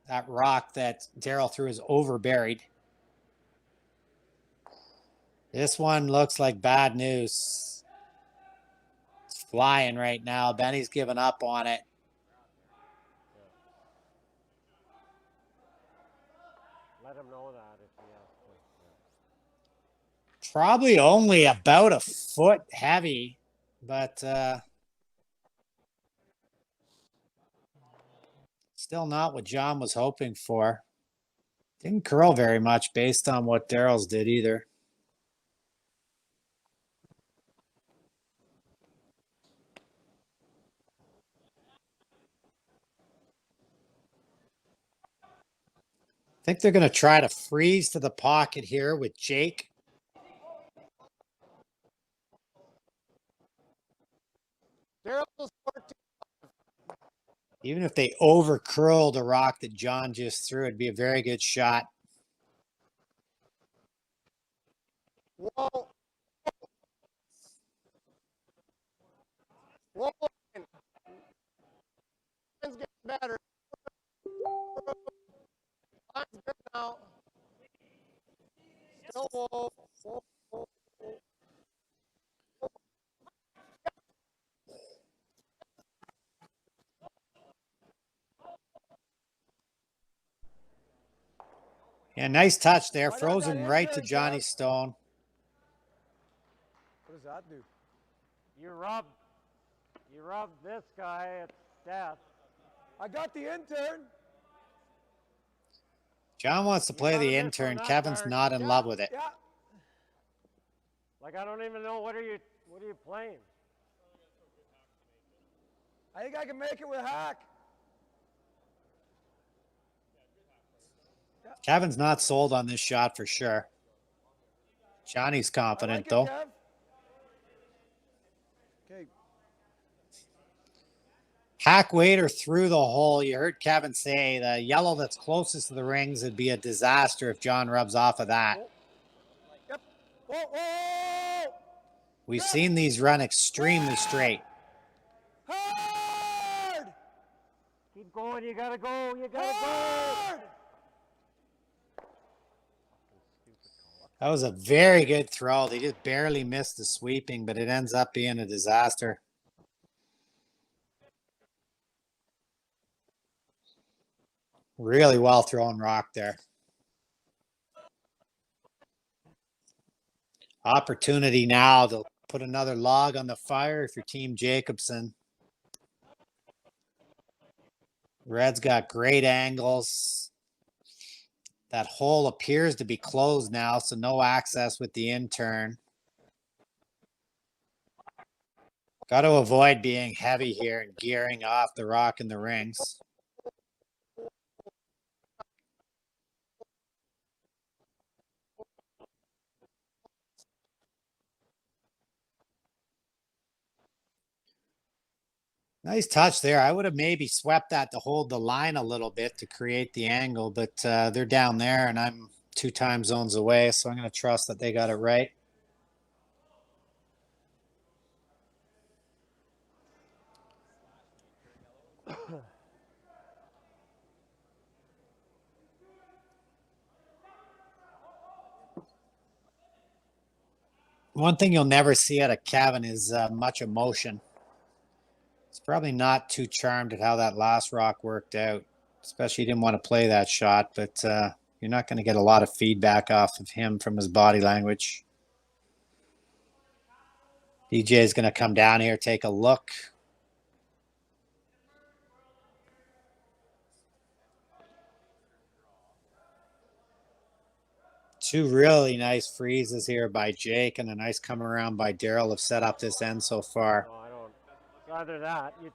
That rock that Daryl threw is overburied. This one looks like bad news. It's flying right now. Benny's giving up on it. Let him know that if he has to. Probably only about a foot heavy, but still not what John was hoping for. Didn't curl very much based on what Daryl's did either. I think they're going to try to freeze to the pocket here with Jake. Even if they over curl the rock that John just threw, it'd be a very good shot. Whoa. Whoa. It's getting better. Line's good now. Still whoa. Whoa. Whoa. Yeah, nice touch there. Frozen right to Johnny Stone. What does that do? You rub this guy, it's death. I got the intern. John wants to play the intern. Kevin's not in love with it. Yeah. Like, I don't even know, what are you playing? I think I can make it with hack. Kevin's not sold on this shot for sure. Johnny's confident though. Okay. Hack weight or through the hole. You heard Kevin say the yellow that's closest to the rings would be a disaster if John rubs off of that. Yep. Oh! We've seen these run extremely straight. Hard! Keep going. You gotta go. You gotta Hard! That was a very good throw. They just barely missed the sweeping, but it ends up being a disaster. Really well thrown rock there. Opportunity now to put another log on the fire if you're Team Jacobson. Red's got great angles. That hole appears to be closed now, so no access with the in-turn. Got to avoid being heavy here and gearing off the rock in the rings. Nice touch there. I would have maybe swept that to hold the line a little bit to create the angle, but they're down there and I'm 2 time zones away, so I'm going to trust that they got it right. One thing you'll never see out of Kevin is much emotion. He's probably not too charmed at how that last rock worked out, especially he didn't want to play that shot, but you're not going to get a lot of feedback off of him from his body language. DJ is going to come down here, take a look. Two really nice freezes here by Jake and a nice come around by Daryl have set up this end so far. No, I don't. It's either that. You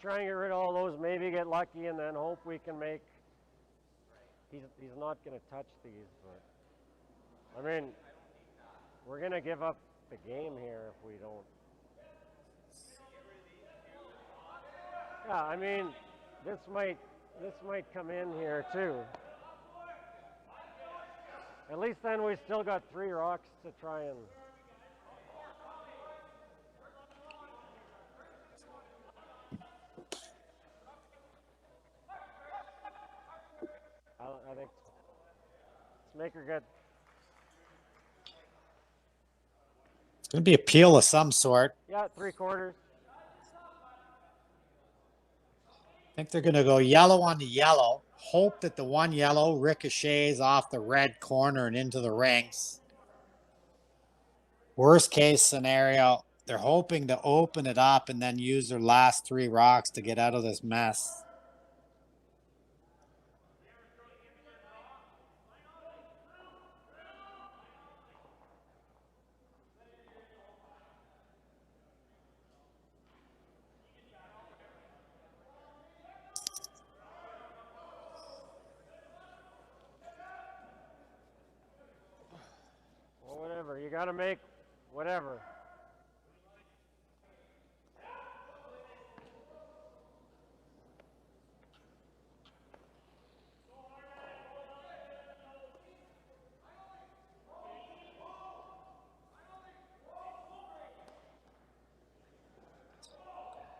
try and get rid of all those, maybe get lucky, and then hope we can make. He's not going to touch these, but I mean, we're going to give up the game here if we don't. Yeah, I mean, this might come in here too. At least then we still got 3 rocks to try and. I think let's make her good. It's going to be a peel of some sort. Yeah, 3/4. I think they're going to go yellow on the yellow. Hope that the one yellow ricochets off the red corner and into the rings. Worst case scenario, they're hoping to open it up and then use their last 3 rocks to get out of this mess. Well, whatever. You got to make whatever.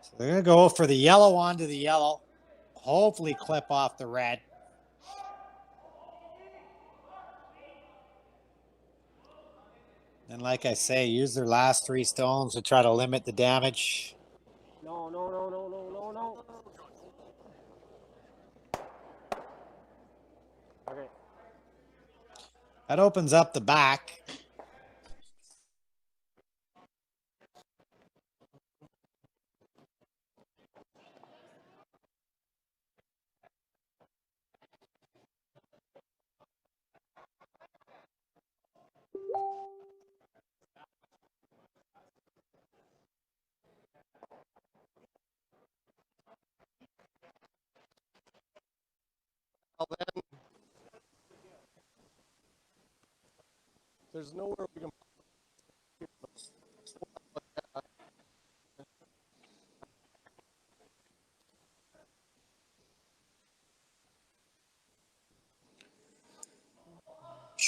So they're going to go for the yellow onto the yellow. Hopefully clip off the red. And like I say, use their last 3 stones to try to limit the damage. No. Okay. That opens up the back. There's nowhere we can.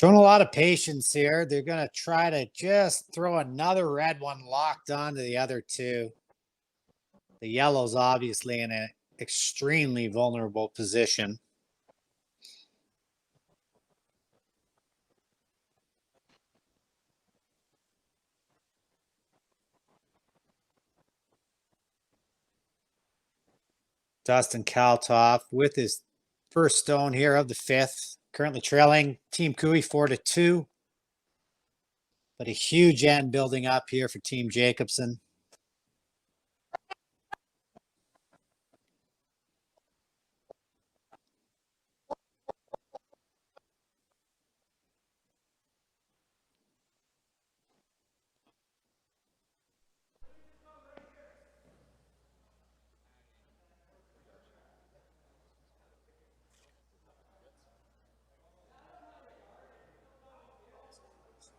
Showing a lot of patience here. They're going to try to just throw another red one locked onto the other two. The yellow's obviously in an extremely vulnerable position. Dustin Kaltoff with his first stone here of the fifth. Currently trailing Team Koe 4-2. But a huge end building up here for Team Jacobson.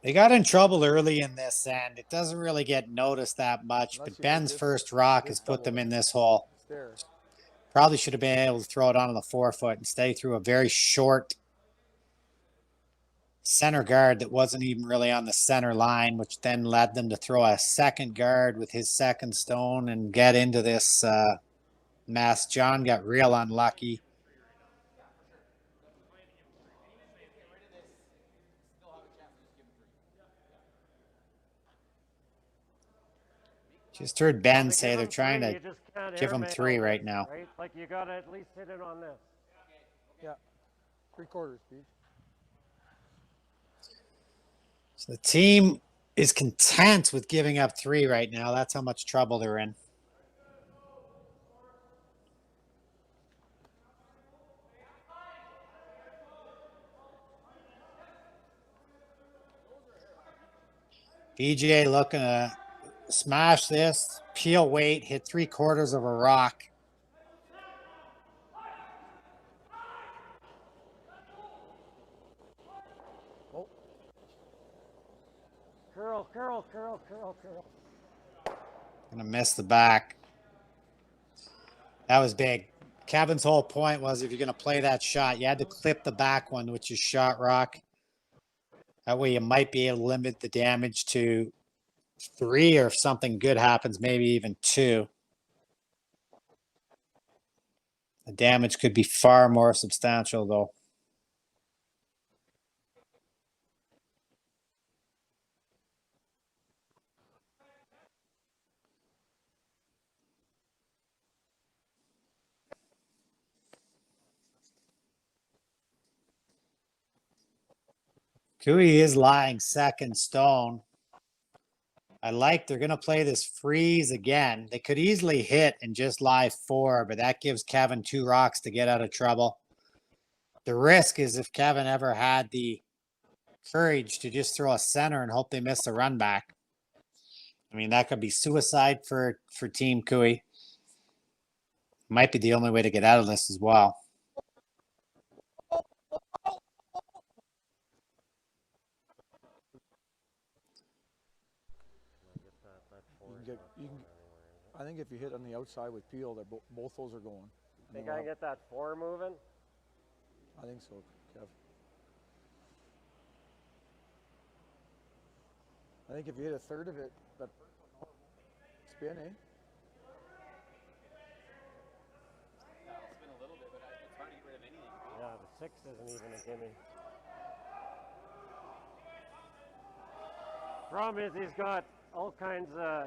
They got in trouble early in this end. It doesn't really get noticed that much, but Ben's first rock has put them in this hole. Probably should have been able to throw it onto the forefoot and stay through a very short center guard that wasn't even really on the center line, which then led them to throw a second guard with his second stone and get into this mess. John got real unlucky. Just heard Ben say they're trying to give him 3 right now. Right? Like you got to at least hit it on this. Yeah. 3/4 speed. So the team is content with giving up 3 right now. That's how much trouble they're in. BJ looking to smash this, peel weight, hit 3/4 of a rock. Oh. Curl. Gonna miss the back. That was big. Kevin's whole point was if you're gonna play that shot, you had to clip the back one, which is shot rock. That way you might be able to limit the damage to 3, or if something good happens, maybe even 2. The damage could be far more substantial though. Koe is lying second stone. They're going to play this freeze again. They could easily hit and just lie 4, but that gives Kevin 2 rocks to get out of trouble. The risk is if Kevin ever had the courage to just throw a center and hope they miss a run back. I mean, that could be suicide for Team Koe. Might be the only way to get out of this as well. I think if you hit on the outside with peel, that both those are going. Think I can get that 4 moving? I think so, Kev. I think if you hit a third of it, that spin, eh? Yeah, the 6 isn't even a gimme. Problem is he's got all kinds of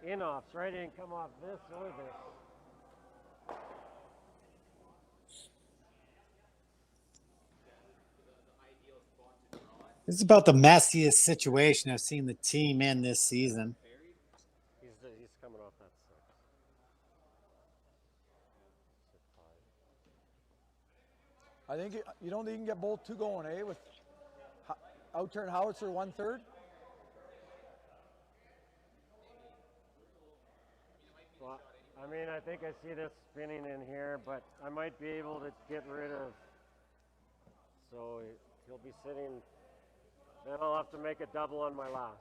in-offs, right? He can come off this or this. This is about the messiest situation I've seen the team in this season. He's coming off that 6. I think you don't think you can get both 2 going, eh? With out-turn howitzer 1/3. Well, I mean, I think I see this spinning in here, but I might be able to get rid of. So he'll be sitting. Then I'll have to make a double on my last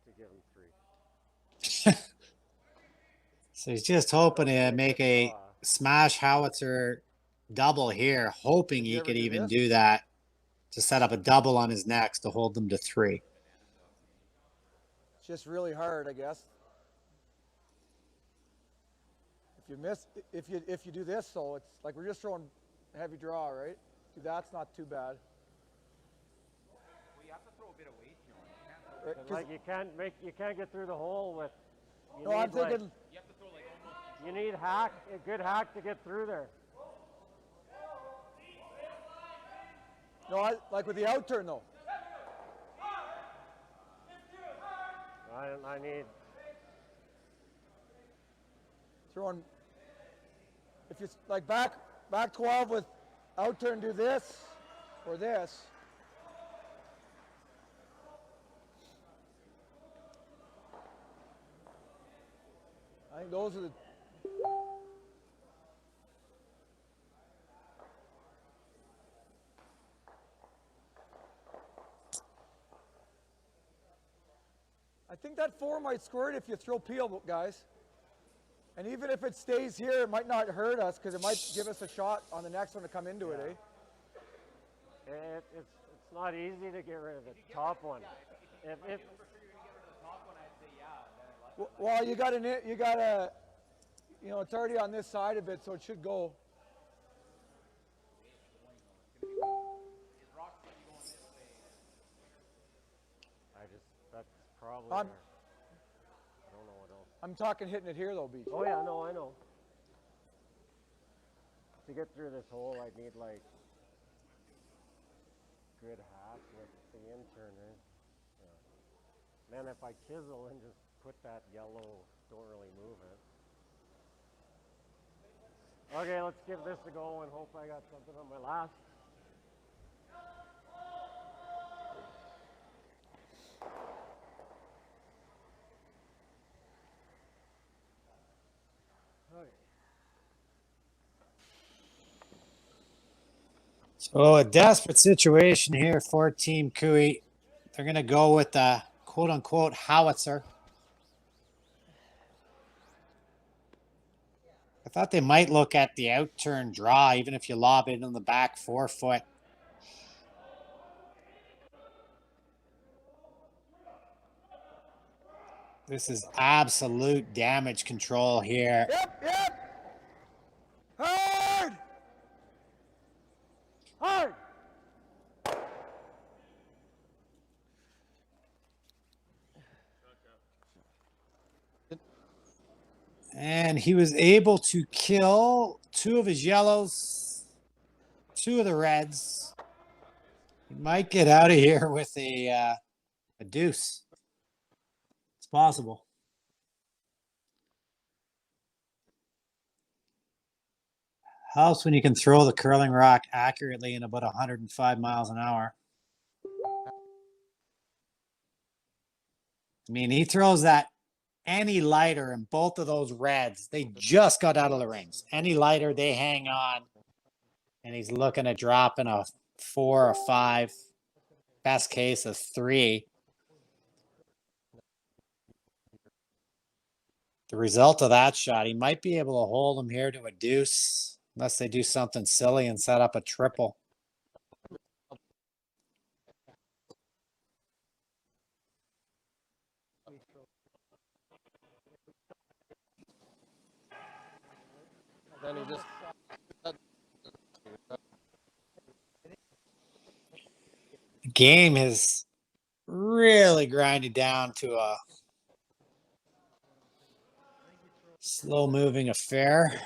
to give him 3. So he's just hoping to make a smash howitzer double here, hoping he could even do that. to set up a double on his next to hold them to 3. It's just really hard, I guess. If you miss, if you do this, so it's like we're just throwing heavy draw, right? See, that's not too bad. Well, you have to throw a bit of weight, John. But, like you can't get through the hole with. No, I'm thinking. You have to throw like almost. You need a good hack to get through there. No, like with the out turn though. I need. Throwing. If you like back 12 with out turn, do this or this. I think those are the. I think that 4 might squirt if you throw peel, guys. And even if it stays here, it might not hurt us because it might give us a shot on the next one to come into it, eh? It's not easy to get rid of the top one. Well, you got you know, it's already on this side of it, so it should go. That's probably. I'm- I don't know what else. I'm talking hitting it here though, Beach. Oh yeah, no, I know. To get through this hole, I'd need like good half with the intern, eh? Yeah. Man, if I chisel and just put that yellow, don't really move it. Okay, let's give this a go and hope I got something on my last. So a desperate situation here for Team Cooey. They're going to go with the quote-unquote howitzer. I thought they might look at the out-turn draw, even if you lob it in the back 4 foot. This is absolute damage control here. Yep. Hard! Hard! And he was able to kill 2 of his yellows, 2 of the reds. He might get out of here with a deuce. It's possible. Helps when you can throw the curling rock accurately in about 105 miles an hour. I mean, he throws that any lighter in both of those reds. They just got out of the rings. Any lighter, they hang on. And he's looking at dropping a 4 or 5. Best case, a 3. The result of that shot, he might be able to hold him here to a deuce. Unless they do something silly and set up a triple. Then he just. The game has really grinded down to a slow-moving affair.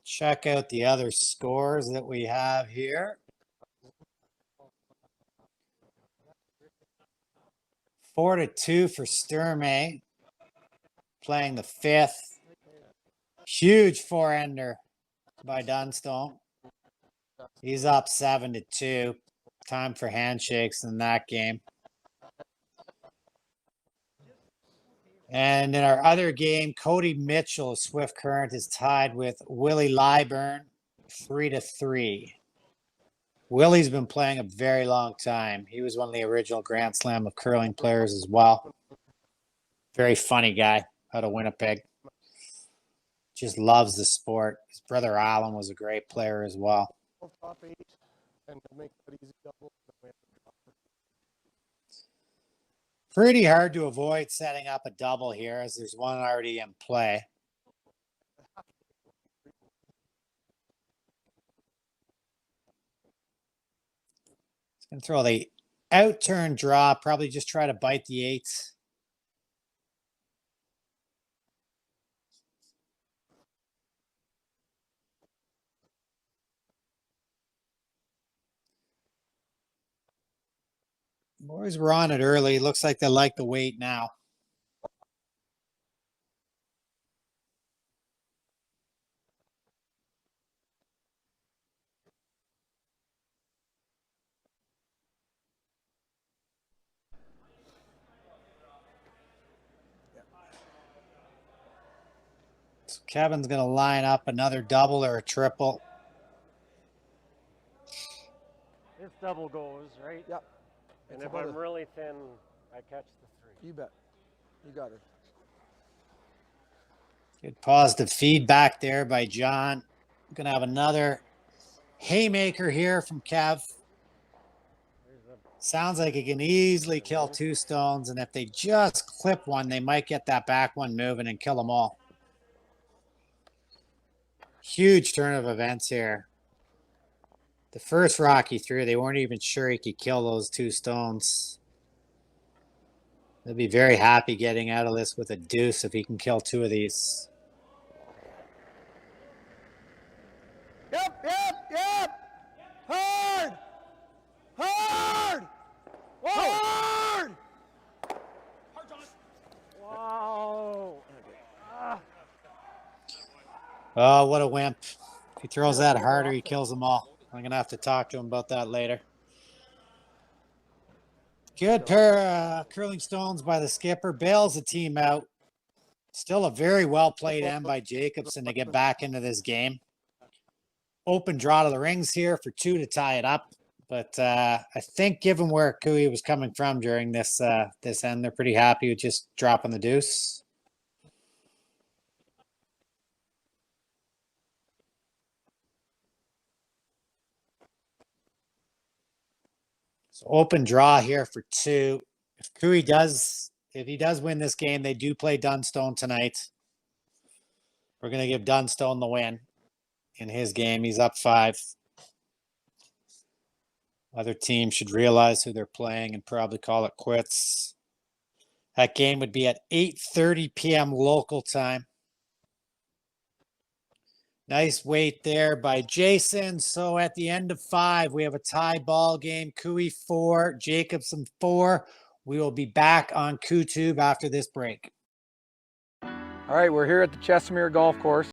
Check out the other scores that we have here. 4-2 for Sturmey, playing the 5th. Huge 4-ender by Dunstone. He's up 7-2. Time for handshakes in that game. And in our other game, Cody Mitchell of Swift Current is tied with Willie Lyburn, 3-3. Willie's been playing a very long time. He was one of the original Grand Slam of curling players as well. Very funny guy out of Winnipeg. Just loves the sport. His brother Alan was a great player as well. top 8, and we'll make that easy double. Then we have to drop it. Pretty hard to avoid setting up a double here as there's one already in play. It's going to throw the out turn draw, probably just try to bite the 8. Boys were on it early. Looks like they like the weight now. So Kevin's going to line up another double or a triple. This double goes, right? Yep. And It's if about I'm really thin, I catch the 3. You bet. You got it. Good positive feedback there by John. Going to have another haymaker here from Kev. Sounds like he can easily kill 2 stones, and if they just clip one, they might get that back one moving and kill them all. Huge turn of events here. The first rock he threw, they weren't even sure he could kill those 2 stones. They'll be very happy getting out of this with a deuce if he can kill 2 of these. Yep. Hard. Hard. Wow. Oh, what a wimp. If he throws that harder, he kills them all. I'm going to have to talk to him about that later. Good pair of curling stones by the skipper. Bails the team out. Still a very well played end by Jacobson to get back into this game. Open draw to the rings here for 2 to tie it up. But I think given where KOE was coming from during this this end, they're pretty happy with just dropping the deuce. So open draw here for 2. If KOE if he does win this game, they do play Dunstone tonight. We're going to give Dunstone the win in his game. He's up 5. Other teams should realize who they're playing and probably call it quits. That game would be at 8:30 p.m. local time. Nice weight there by Jason. So at the end of 5, we have a tie ball game. KOE 4, Jacobson 4. We will be back on KOETUBE after this break. All right, we're here at the Chesimir Golf Course.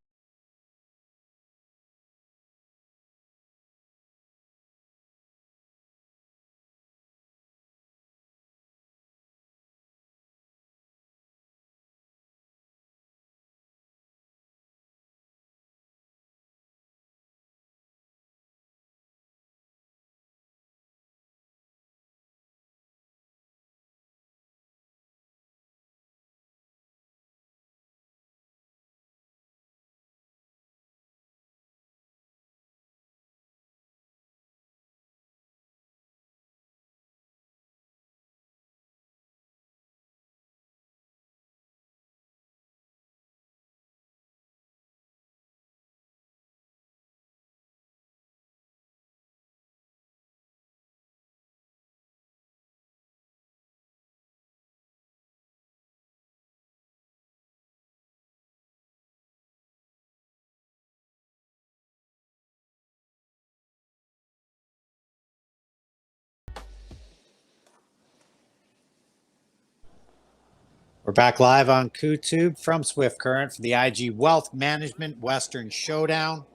We're back live on KOETUBE from Swift Current for the IG Wealth Management Western Showdown.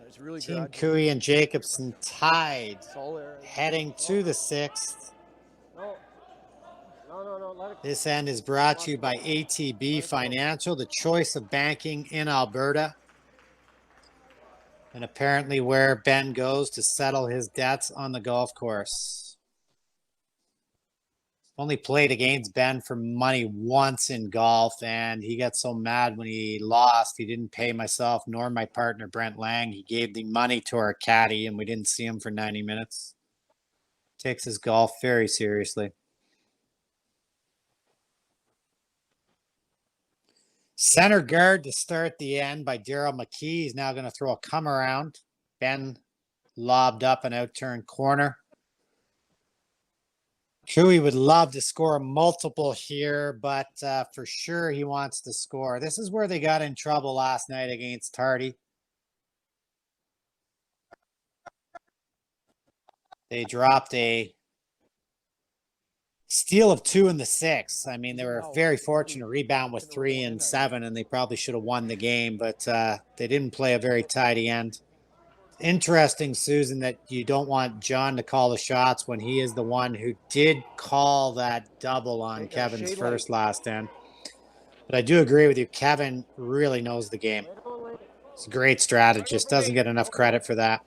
It's really Team good. KOE and Jacobson tied, Solar. heading to the 6th. No, let it. This end is brought to you by ATB Financial, the choice of banking in Alberta. And apparently where Ben goes to settle his debts on the golf course. Only played against Ben for money once in golf, and he got so mad when he lost. He didn't pay myself nor my partner, Brent Lang. He gave the money to our caddy, and we didn't see him for 90 minutes. Takes his golf very seriously. Center guard to start the end by Daryl McKee. He's now going to throw a come around. Ben lobbed up an outturned corner. Cooey would love to score multiple here, but for sure he wants to score. This is where they got in trouble last night against Tardy. They dropped a steal of 2 in the 6. I mean, they were very fortunate to rebound with 3 and 7, and they probably should have won the game, but they didn't play a very tidy end. Interesting, Susan, that you don't want John to call the shots when he is the one who did call that double on Kevin's first last end. But I do agree with you. Kevin really knows the game. He's a great strategist. Doesn't get enough credit for that.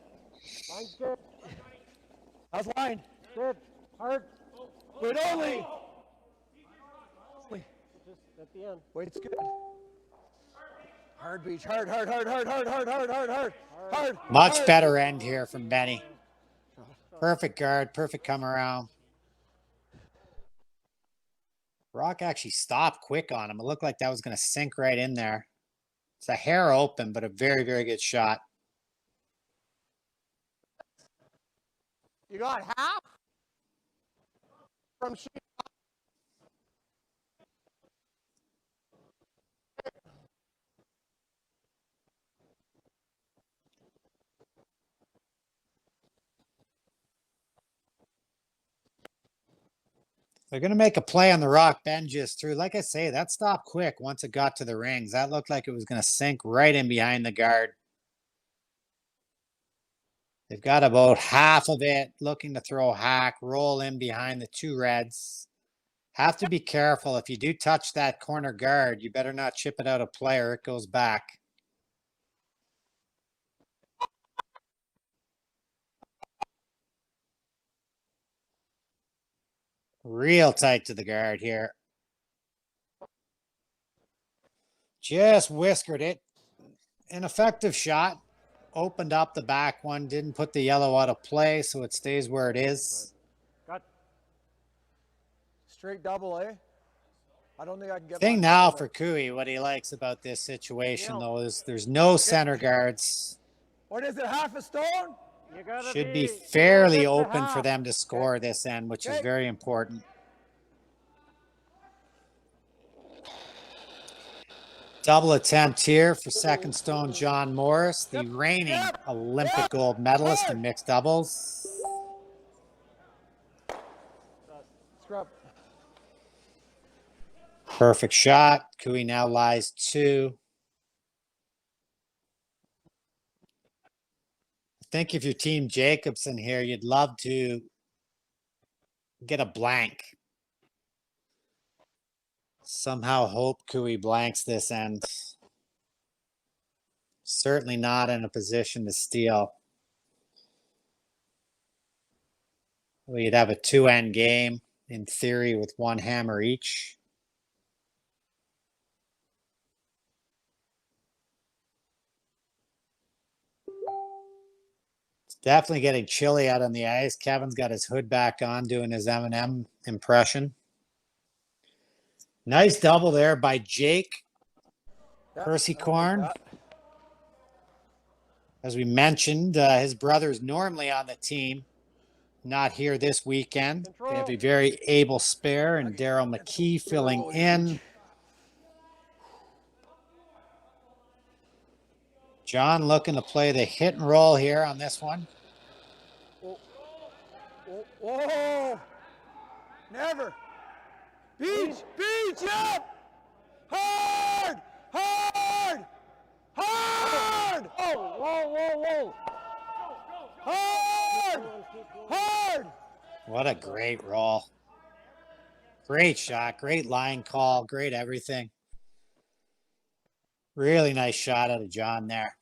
How's line? Good. Hard. Wait only. Just at the end. Wait, it's good. Hard beach. Hard, hard, hard, hard, hard, hard, hard, hard, hard, hard. Much better end here from Benny. Perfect guard, perfect come around. Rock actually stopped quick on him. It looked like that was going to sink right in there. It's a hair open, but a very, very good shot. You got half from sheet. They're going to make a play on the rock. Ben just threw. Like I say, that stopped quick once it got to the rings. That looked like it was going to sink right in behind the guard. They've got about half of it, looking to throw a hack, roll in behind the 2 reds. Have to be careful. If you do touch that corner guard, you better not chip it out of play or it goes back. Real tight to the guard here. Just whiskered it. An effective shot. Opened up the back one. Didn't put the yellow out of play, so it stays where it is. Got Straight double, eh? I don't think I can get. Thing now for Cooey, what he likes about this situation, though, is there's no center guards. What is it? Half a stone? You gotta Should be fairly open for them to score this end, which is Okay. very important. Double attempt here for second stone John Morris, the reigning Olympic gold medalist in mixed doubles. Scrub. Perfect shot. Cooey now lies 2. I think if you're Team Jacobson here, you'd love to get a blank. Somehow hope Cooey blanks this end. Certainly not in a position to steal. We'd have a 2-end game in theory with 1 hammer each. It's definitely getting chilly out on the ice. Kevin's got his hood back on doing his M&M impression. Nice double there by Jake Percycorn. As we mentioned, his brother's normally on the team. Not here this weekend. They have a very able spare and Daryl McKee filling in. John looking to play the hit and roll here on this one. Whoa! Never! Beach! Beach up! Hard! Hard! Hard! Whoa, whoa, whoa, whoa. Hard! Hard! What a great roll. Great shot, great line call, great everything. Really nice shot out of John there.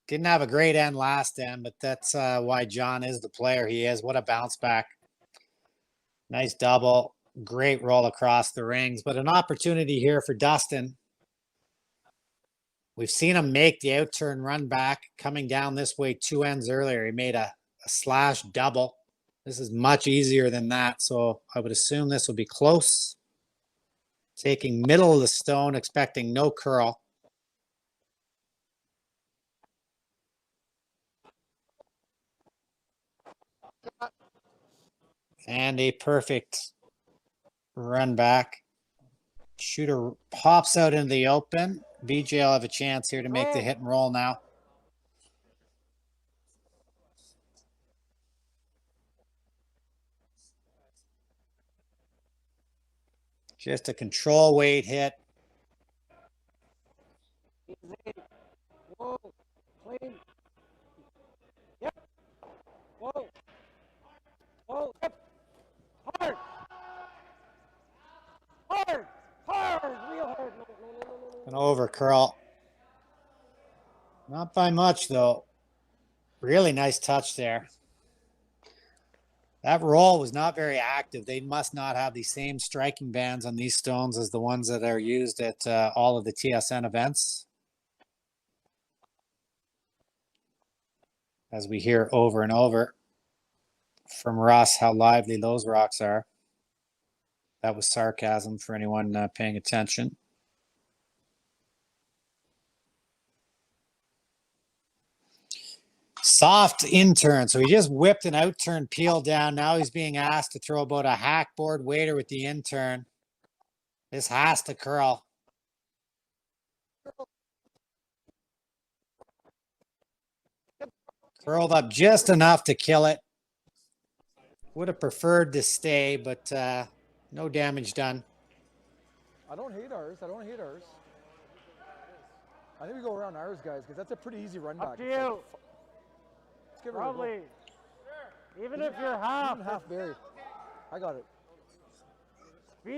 Didn't have a great end last end, but that's why John is the player he is. What a bounce back. Nice double. Great roll across the rings, but an opportunity here for Dustin. We've seen him make the out-turn run back coming down this way 2 ends earlier. He made a slash double. This is much easier than that, so I would assume this will be close. Taking middle of the stone, expecting no curl. And a perfect run back. Shooter pops out into the open. BJ will have a chance here to make the hit and roll now. Just a control weight hit. Whoa, clean. Yep. Whoa. Whoa, yep. Hard. Hard. Hard. Real hard. No. An over curl. Not by much, though. Really nice touch there. That roll was not very active. They must not have the same striking bands on these stones as the ones that are used at all of the TSN events. As we hear over and over from Russ how lively those rocks are. That was sarcasm for anyone paying attention. Soft in turn. So he just whipped an out turn peel down. Now he's being asked to throw about a hackboard waiter with the in turn. This has to curl. Curled up just enough to kill it. Would have preferred to stay, but no damage done. I don't hate ours. I think we go around ours, guys, because that's a pretty easy run back. Up to you. Let's give it Probably. a go. Even if you're half. Even half buried. I got it.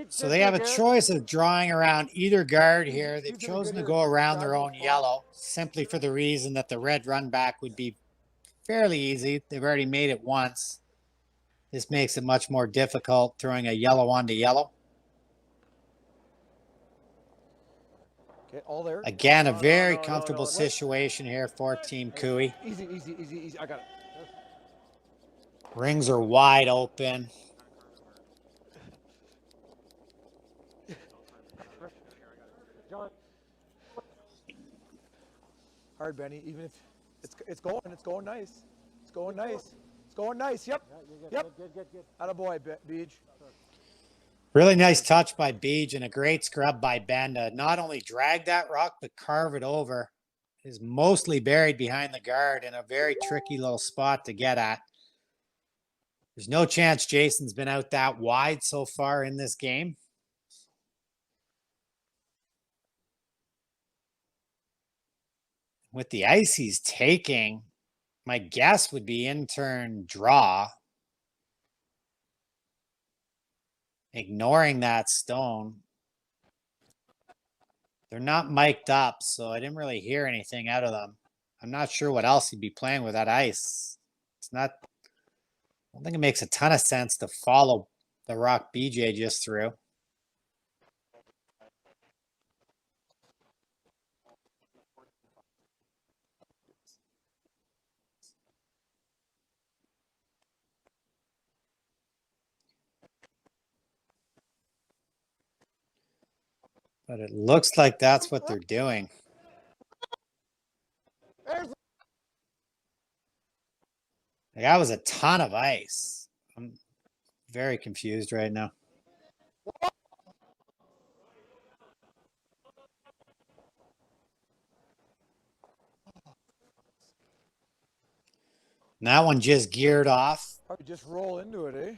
So they have a choice of drawing around either guard here. They've chosen to go around their own yellow simply for the reason that the red run back would be fairly easy. They've already made it once. This makes it much more difficult throwing a yellow onto yellow. Okay, all there. Again, a very comfortable situation here for Team KOE. Easy. I got it. Rings are wide open. Hard, Benny. Even if it's going nice. It's going nice. Yep. Good. Attaboy, Beej. Really nice touch by Beej and a great scrub by Ben to not only drag that rock, but carve it over. It is mostly buried behind the guard in a very tricky little spot to get at. There's no chance Jason's been out that wide so far in this game. With the ice he's taking, my guess would be in turn draw. Ignoring that stone. They're not mic'd up, so I didn't really hear anything out of them. I'm not sure what else he'd be playing with that ice. It's not, I don't think it makes a ton of sense to follow the rock BJ just threw. But it looks like that's what they're doing. That was a ton of ice. I'm very confused right now. And that one just geared off. Probably just roll into it, eh?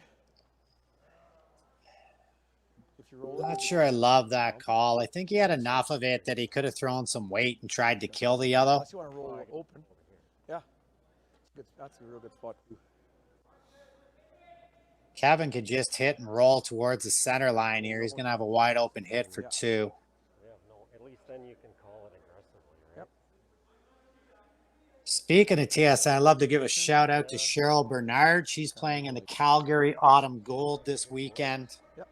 Not sure I love that call. I think he had enough of it that he could have thrown some weight and tried to kill the yellow. Unless you want to roll it open. Yeah. That's a real good spot too. Kevin could just hit and roll towards the center line here. He's going to have a wide open hit for two. Yeah, no, at least then you can call it aggressively, right? Yep. Speaking of TSN, I'd love to give a shout out to Cheryl Bernard. She's playing in the Calgary Autumn Gold this weekend. Yep.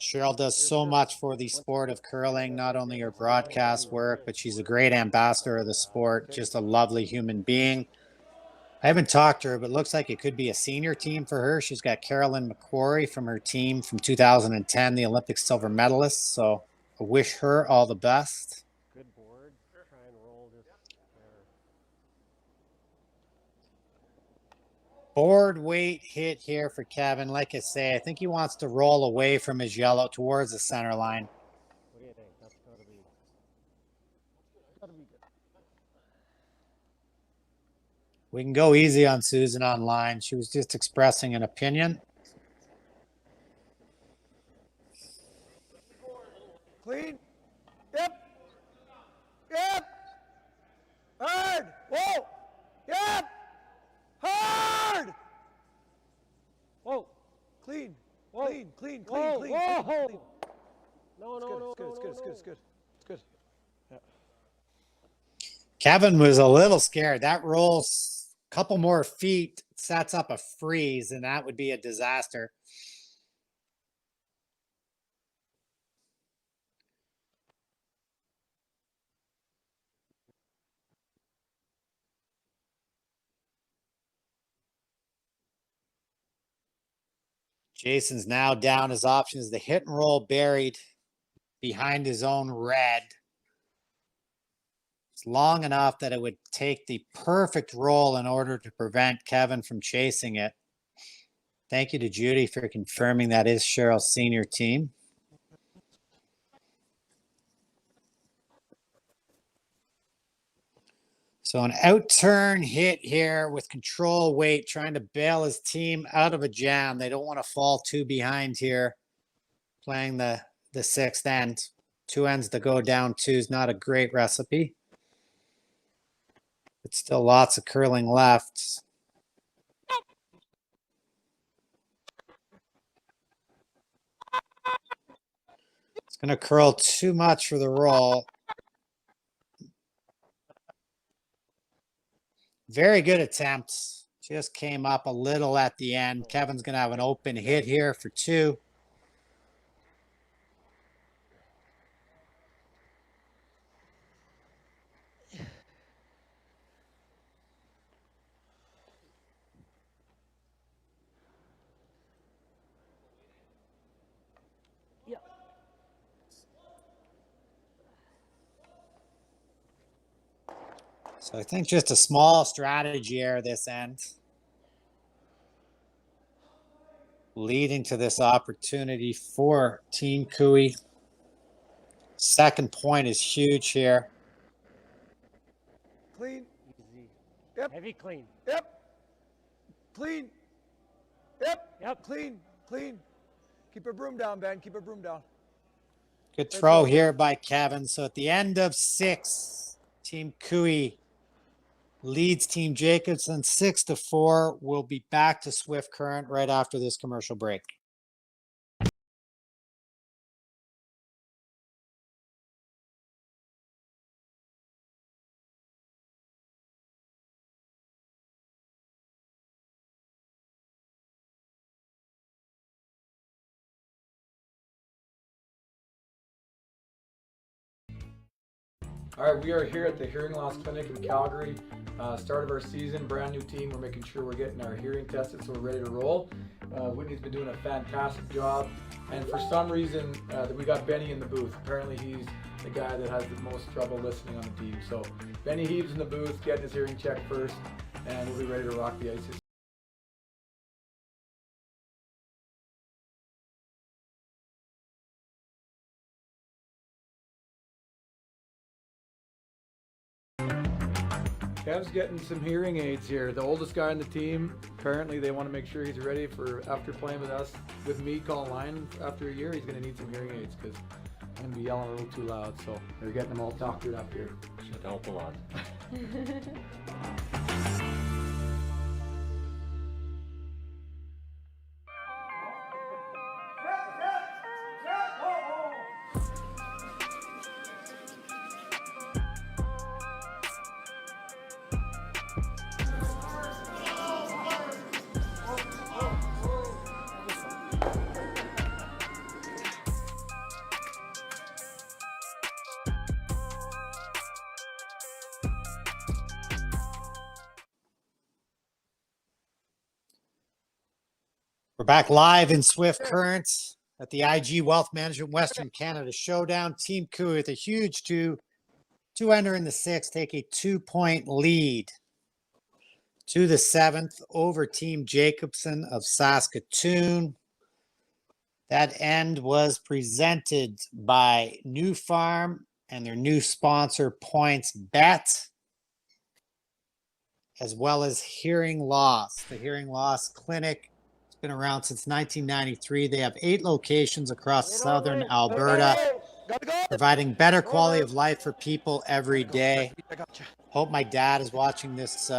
Cheryl does so much for the sport of curling, not only her broadcast work, but she's a great ambassador of the sport, just a lovely human being. I haven't talked to her, but looks like it could be a senior team for her. She's got Carolyn McQuarrie from her team from 2010, the Olympic silver medalist. So I wish her all the best. Good board. Try and roll this there. Board weight hit here for Kevin. Like I say, I think he wants to roll away from his yellow towards the center line. What do you think? That's gotta be good. We can go easy on Susan online. She was just expressing an opinion. Clean. Yep. Yep. Hard. Whoa. Yep. Hard. Whoa. Clean. Whoa. Clean. Clean. Clean. Whoa. Clean. Whoa. Clean. No, It's no, good. no, It's good. no, It's no, good. It's good. no. It's good. It's good. Yeah. Kevin was a little scared. That rolls a couple more feet, sets up a freeze, and that would be a disaster. Jason's now down his options. The hit and roll buried behind his own red. It's long enough that it would take the perfect roll in order to prevent Kevin from chasing it. Thank you to Judy for confirming that is Cheryl's senior team. So an out-turn hit here with control weight, trying to bail his team out of a jam. They don't want to fall too behind here, playing the sixth end. 2 ends to go down 2 is not a great recipe. But still lots of curling left. It's going to curl too much for the roll. Very good attempts. Just came up a little at the end. Kevin's going to have an open hit here for 2. So I think just a small strategy error this end, leading to this opportunity for Team Cooey. Second point is huge here. Clean. Easy. Yep. Heavy clean. Yep. Clean. Yep. Yep. Clean. Clean. Keep a broom down, Ben. Keep a broom down. Good throw here by Kevin. So at the end of 6, Team Cooey leads Team Jacobson 6-4. We'll be back to Swift Current right after this commercial break. All right, we are here at the Hearing Loss Clinic in Calgary. Start of our season, brand new team. We're making sure we're getting our hearing tested so we're ready to roll. Whitney's been doing a fantastic job. And for some reason, we got Benny in the booth. Apparently he's the guy that has the most trouble listening on the team. So Benny Heaves in the booth, getting his hearing checked first, and we'll be ready to rock the ice. Kev's getting some hearing aids here. The oldest guy on the team, apparently they want to make sure he's ready for after playing with us, with me calling line after a year. He's going to need some hearing aids because I'm going to be yelling a little too loud. So they're getting them all doctored up here. Should help a lot. back live in Swift Current at the IG Wealth Management Western Canada Showdown. Team KOETUBE with a huge two ender in the sixth, take a 2-point lead to the seventh over Team Jacobson of Saskatoon. That end was presented by New Farm and their new sponsor, Points Bet, as well as Hearing Loss. The Hearing Loss Clinic has been around since 1993. They have 8 locations across southern Alberta, providing better quality of life for people every day. Hope my dad is watching this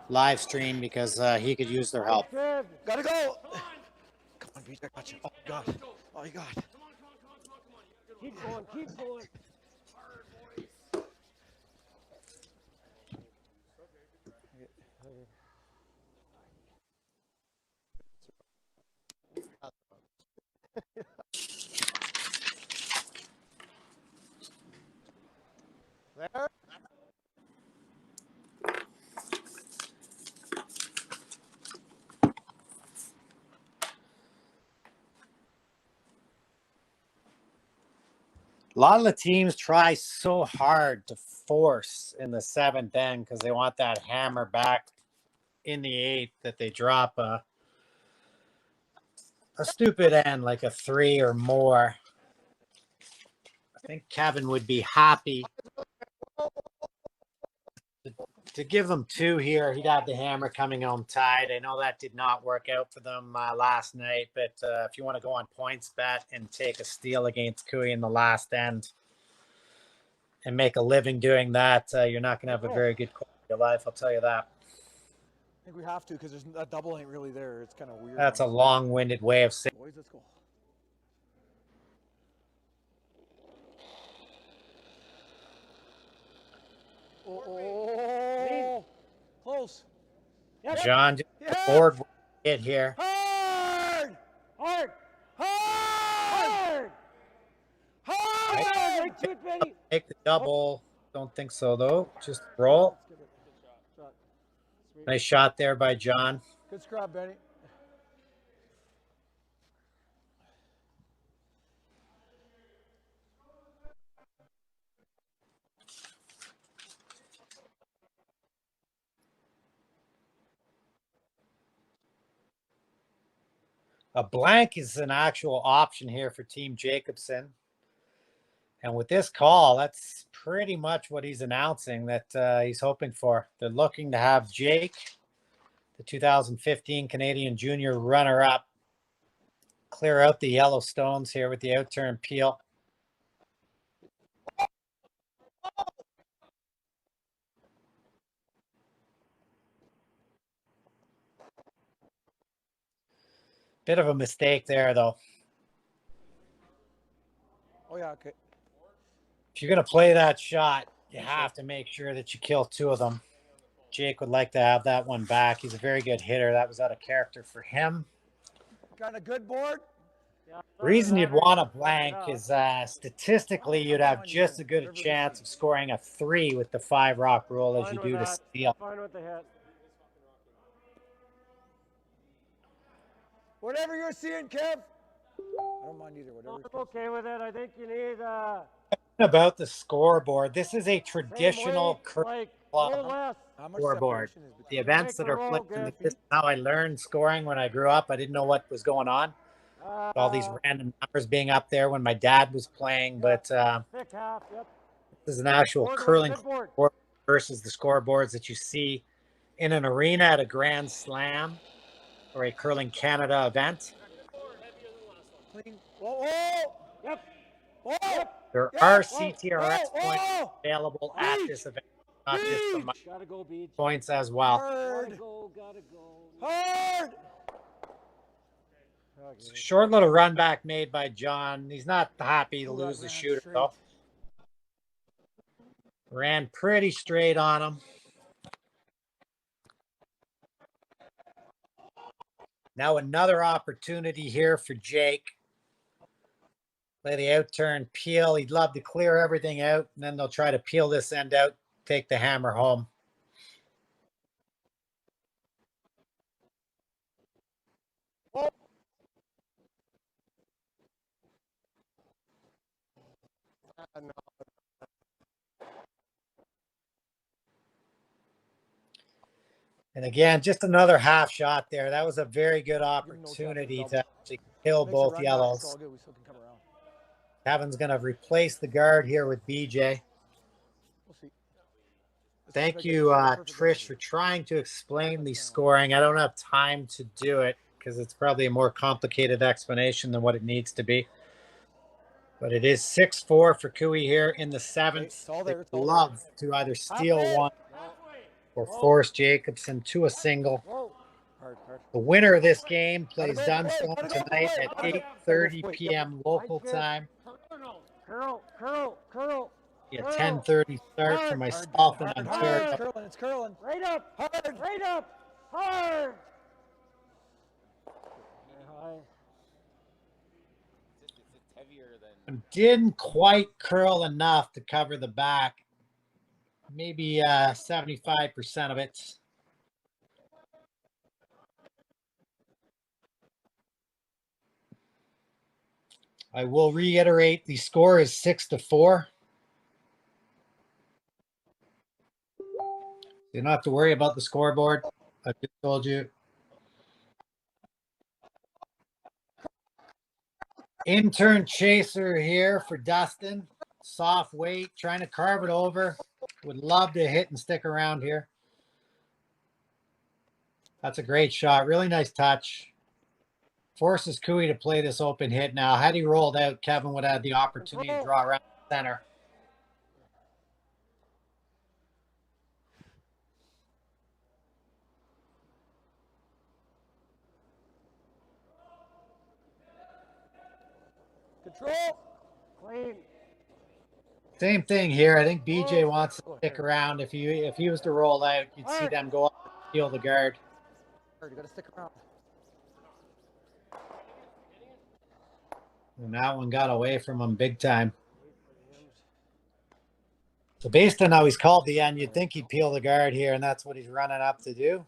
live stream because he could use their help. Gotta go. Come on, Beach. I got you. Oh, God. Oh, you got. Keep going, keep going. There. A lot of the teams try so hard to force in the seventh end because they want that hammer back in the eighth that they drop a stupid end like a 3 or more. I think Kevin would be happy to give them 2 here. He'd have the hammer coming home tied. I know that did not work out for them last night, but if you want to go on Points Bet and take a steal against KOETUBE in the last end and make a living doing that, you're not going to have a very good quality of life, I'll tell you that. I think we have to because that double ain't really there. It's kind of weird. That's a long-winded way of saying. Boys, let's go. Oh, close. John, just the board hit here. Hard! Hard! Hard! Hard! Make the double. Don't think so, though. Just roll. Nice shot there by John. Good scrub, Benny. A blank is an actual option here for Team Jacobson. And with this call, that's pretty much what he's announcing that he's hoping for. They're looking to have Jake, the 2015 Canadian Junior runner-up, clear out the yellow stones here with the out-turn peel. Bit of a mistake there, though. Oh, yeah, okay. If you're going to play that shot, you have to make sure that you kill 2 of them. Jake would like to have that one back. He's a very good hitter. That was out of character for him. Got a good board? Yeah, The reason you'd want a blank is statistically you'd have just as good a chance of scoring a 3 with the 5 rock rule as you do to steal. Fine with the hit. Whatever you're seeing, Kev. I don't mind either. Whatever. I'm okay with it. I think you need About the scoreboard, this is a traditional like club no less. How much scoreboard. separation is between The events that are flipped in this is how I learned scoring when I grew up. I didn't know what was going on. All these random numbers being up there when my dad was playing, but Thick half, yep. this is an actual curling board. scoreboard versus the scoreboards that you see in an arena at a Grand Slam or a Curling Canada event. Clean. Whoa, whoa. Yep. Whoa. Yep. There Yeah. are Whoa. CTRS Whoa. points Whoa. available at this event, not just the money Gotta go, Beach. points as well. Hard. Gotta go. Hard. Short little run back made by John. He's not happy to Ooh, lose that the ran shooter, straight. though. Ran pretty straight on him. Now another opportunity here for Jake. Play the out-turn peel. He'd love to clear everything out, and then they'll try to peel this end out, take the hammer home. No. And again, just another half shot there. That was a very good Give him no chance of opportunity double. to actually kill Makes a both run back, it's yellows. all good. We still can come around. Kevin's going to replace the guard here with BJ. We'll see. This Thank perfect- you, perfect Trish, goal. for trying to explain the scoring. I don't have time to do it because it's probably a more complicated explanation than what it needs to be. But it is 6-4 for Cooey here in the seventh. It's all there, it's They'd all love to either steal Halfway. one or force Jacobson to a single. Whoa. Hard, hard. The winner of this game plays Gotta go, Dunstone gotta go, tonight gotta at go. 8:30 Yep. p.m. local time. Curl. A 10:30 start for myself in Ontario. It's curling, it's curling. Right up. Hard. Right up. Hard. High. It's heavier than. Didn't quite curl enough to cover the back. Maybe 75% of it. I will reiterate the score is 6-4. You don't have to worry about the scoreboard. I just told you. Intern chaser here for Dustin. Soft weight, trying to carve it over. Would love to hit and stick around here. That's a great shot. Really nice touch. Forces Cooey to play this open hit now. Had he rolled out, Kevin would have had the opportunity to draw around the center. Control. Clean. Same thing here. I think BJ wants to stick around. If he was to roll out, you'd see them go up and steal the guard. Hard, you gotta stick around. And that one got away from him big time. So based on how he's called the end, you'd think he'd peel the guard here, and that's what he's running up to do.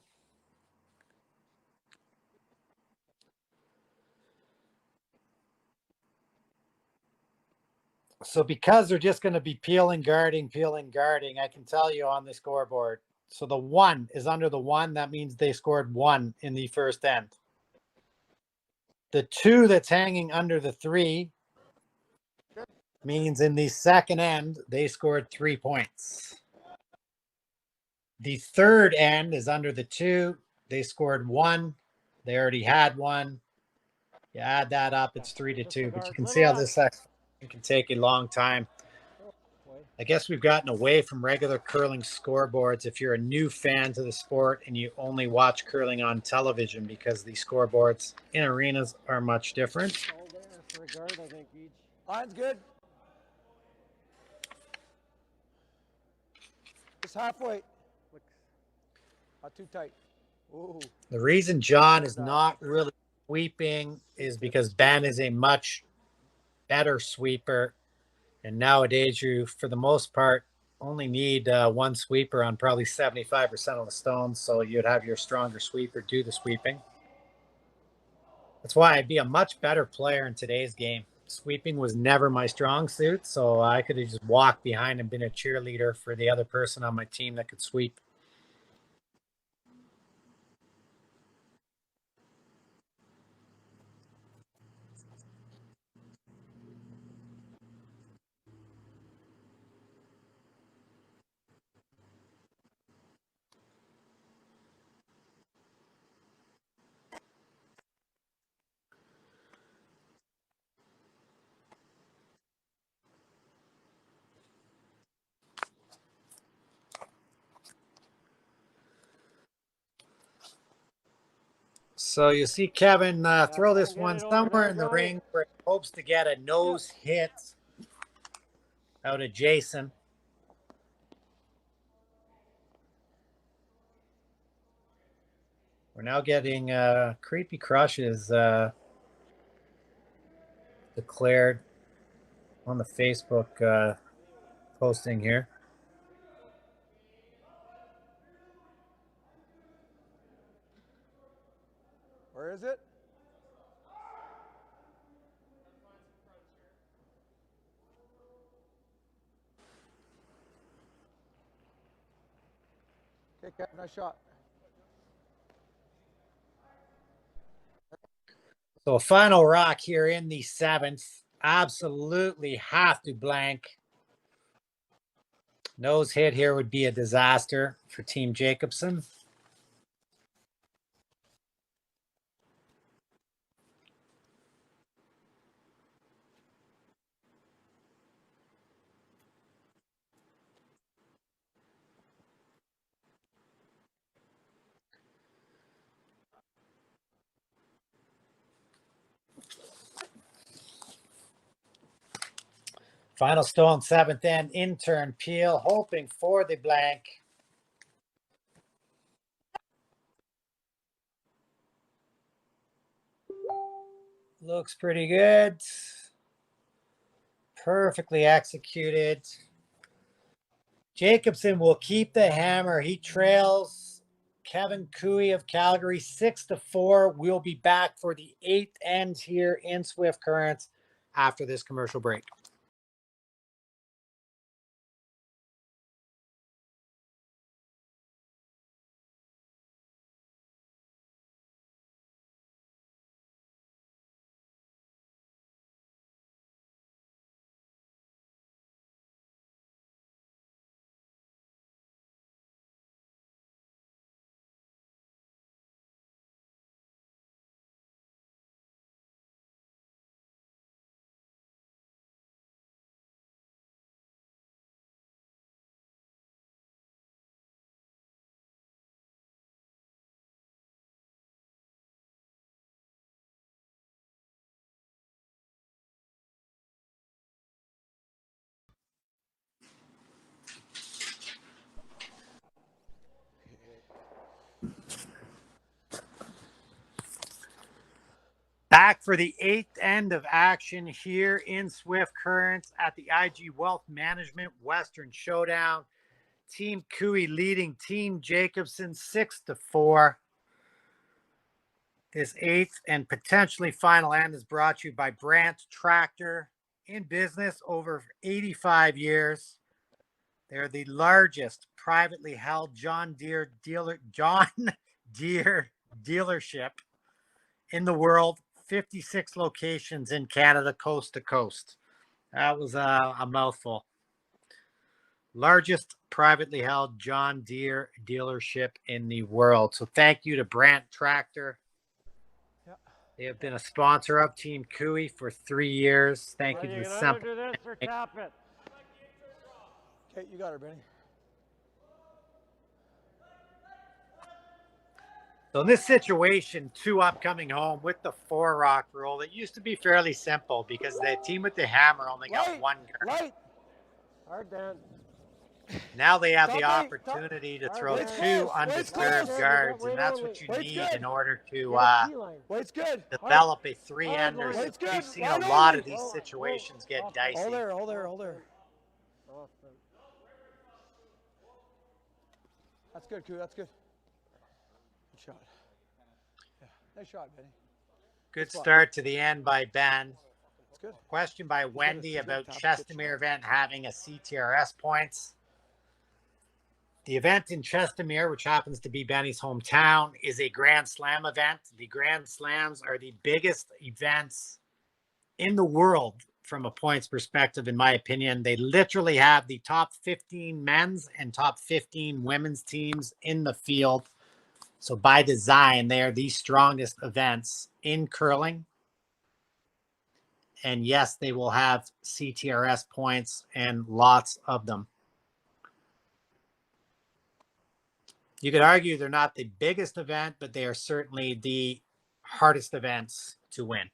So because they're just going to be peeling, guarding, I can tell you on the scoreboard. So the 1 is under the 1. That means they scored 1 in the first end. The 2 that's hanging under the 3 means in the second end, they scored 3 points. The third end is under the 2. They scored 1. They already had 1. You add that up, it's 3-2. But you can see how this can take a long time. I guess we've gotten away from regular curling scoreboards if you're a new fan to the sport and you only watch curling on television, because the scoreboards in arenas are much different. All there for a guard, I think, each. Line's good. Just halfway. Not too tight. Ooh. The reason John is not really sweeping is because Ben is a much better sweeper. And nowadays, you, for the most part, only need one sweeper on probably 75% of the stones. So you'd have your stronger sweeper do the sweeping. That's why I'd be a much better player in today's game. Sweeping was never my strong suit. So I could have just walked behind and been a cheerleader for the other person on my team that could sweep. So you see Kevin throw this one somewhere in the ring where he hopes to get a nose hit out of Jason. We're now getting creepy crushes declared on the Facebook posting here. Where is it? Hey, Kev, nice shot. So a final rock here in the 7th. Absolutely have to blank. Nose hit here would be a disaster for Team Jacobson. Final stone, 7th end, intern Peel, hoping for the blank. Looks pretty good. Perfectly executed. Jacobson will keep the hammer. He trails Kevin Cooey of Calgary 6-4. We'll be back for the 8th end here in Swift Current after this commercial break. Back for the 8th end of action here in Swift Current at the IG Wealth Management Western Showdown. Team Cooey leading Team Jacobson 6-4. This 8th and potentially final end is brought to you by Brandt Tractor, in business over 85 years. They're the largest privately held John Deere dealership in the world. 56 locations in Canada, coast to coast. That was a mouthful. Largest privately held John Deere dealership in the world. So thank you to Brandt Tractor. Yeah. They have been a sponsor of Team Cooey for 3 years. Thank you to You the can either Simple. do this or tap it. Okay, you got her, Benny. So in this situation, 2 up coming home with the 4 rock rule. It used to be fairly simple because the team with the hammer only got 1 guard. Light. Hard, Dan. Now they have the Stop me. opportunity to Stop. throw Wait's 2 close. Wait's undisturbed close. guards, Wait and that's only. what you Wait's need good. in order to Get a key line. Wait's good. develop a 3 Hard ender. line. Wait's good. We've seen a Line lot only. of these Whoa, situations whoa. get Off. dicey. Hold there, hold there, hold there. Off the- That's good, Koo. That's good. Good shot. Yeah. Nice shot, Benny. Good spot. start to the end by Ben. That's good. Question by Wendy he's got a about top Chestermere event having a CTRS points. The event in Chestermere, which happens to be Benny's hometown, is a Grand Slam event. The Grand Slams are the biggest events in the world from a points perspective, in my opinion. They literally have the top 15 men's and top 15 women's teams in the field. So by design, they are the strongest events in curling. And yes, they will have CTRS points and lots of them. You could argue they're not the biggest event, but they are certainly the hardest events to win.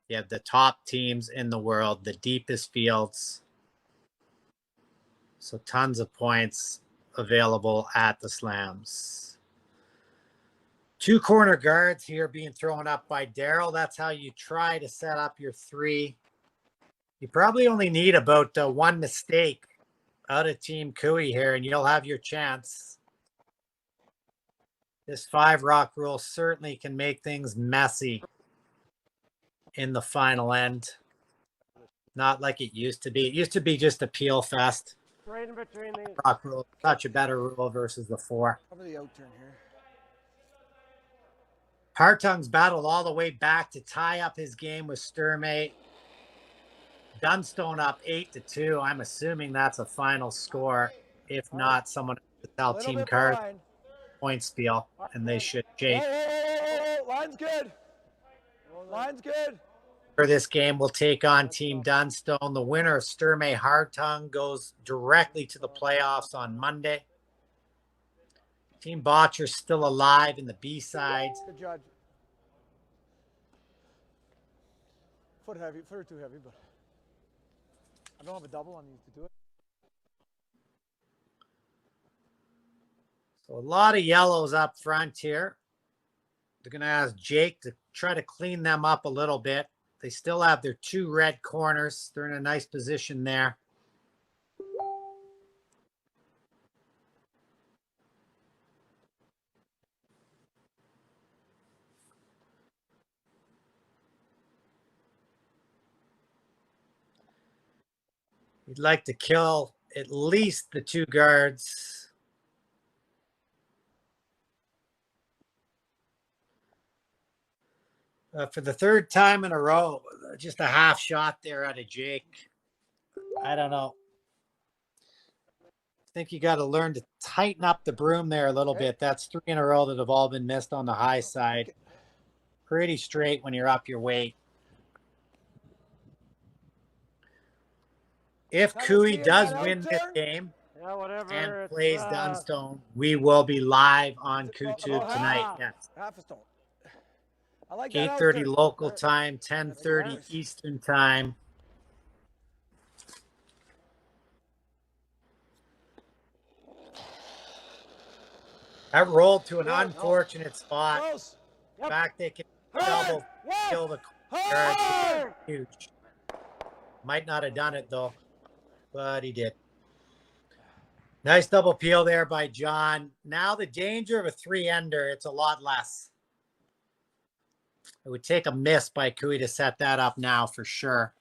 You have the top teams in the world, the deepest fields. So tons of points available at the slams. 2 corner guards here being thrown up by Daryl. That's how you try to set up your 3. You probably only need about 1 mistake out of Team Cooey here, and you'll have your chance. This 5 rock rule certainly can make things messy in the final end. Not like it used to be. It used to be just a peel fest. right in between these. Rock rule, such a better rule versus the 4. Probably the out turn here. Hartung's battled all the way back to tie up his game with Sturmey. Dunstone up 8-2. I'm assuming that's a final score. If not, someone has to tell Little Team bit Cars behind. point spiel, and they should shake. Whoa. Line's good. Line's good. For this game, we'll take on Team Dunstone. The winner of Sturmey Hartung goes directly to the playoffs on Monday. Team Botcher's still alive in the B-sides. Good judge. Foot or too heavy, but I don't have a double on these to do it. So a lot of yellows up front here. They're going to ask Jake to try to clean them up a little bit. They still have their 2 red corners. They're in a nice position there. You'd like to kill at least the 2 guards. For the 3rd time in a row, just a half shot there out of Jake. I don't know. I think you got to learn to tighten up the broom there a little bit. That's 3 in a row that have all been missed on the high side. Pretty straight when you're up your weight. If Cooey does win this game Yeah, whatever. and plays Dunstone, we will be live on KOETUBE tonight. Yes. Half a stone. I like that out 8:30 turn. local time, 10:30 Eastern time. That rolled to an unfortunate spot. Close. In fact, they can double kill the guard. Huge. Might not have done it though, but he did. Nice double peel there by John. Now the danger of a 3-ender, it's a lot less. It would take a miss by Cooey to set that up now for sure.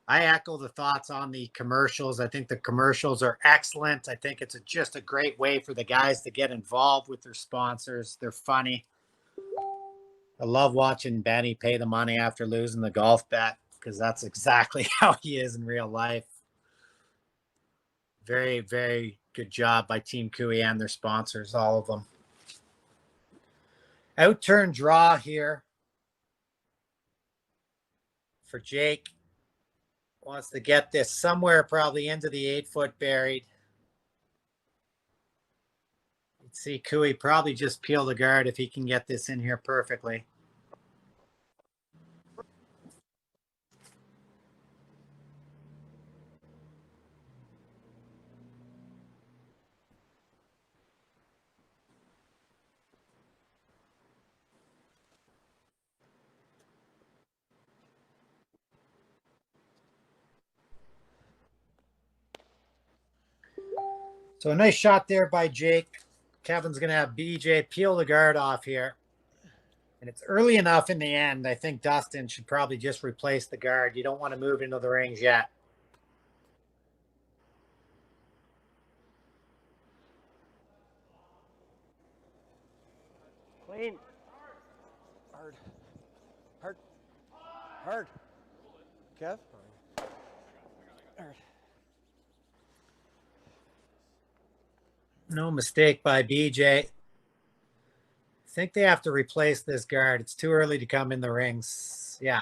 I echo the thoughts on the commercials. I think the commercials are excellent. I think it's just a great way for the guys to get involved with their sponsors. They're funny. I love watching Benny pay the money after losing the golf bet because that's exactly how he is in real life. Very, very good job by Team Cooey and their sponsors, all of them. Out-turn draw here for Jake. Wants to get this somewhere probably into the 8-foot buried. You'd see Cooey probably just peel the guard if he can get this in here perfectly. So a nice shot there by Jake. Kevin's going to have BJ peel the guard off here. And it's early enough in the end. I think Dustin should probably just replace the guard. You don't want to move into the rings yet. Clean. Hard. Hard. Hard. Kev? Hard. No mistake by BJ. I think they have to replace this guard. It's too early to come in the rings. Yeah.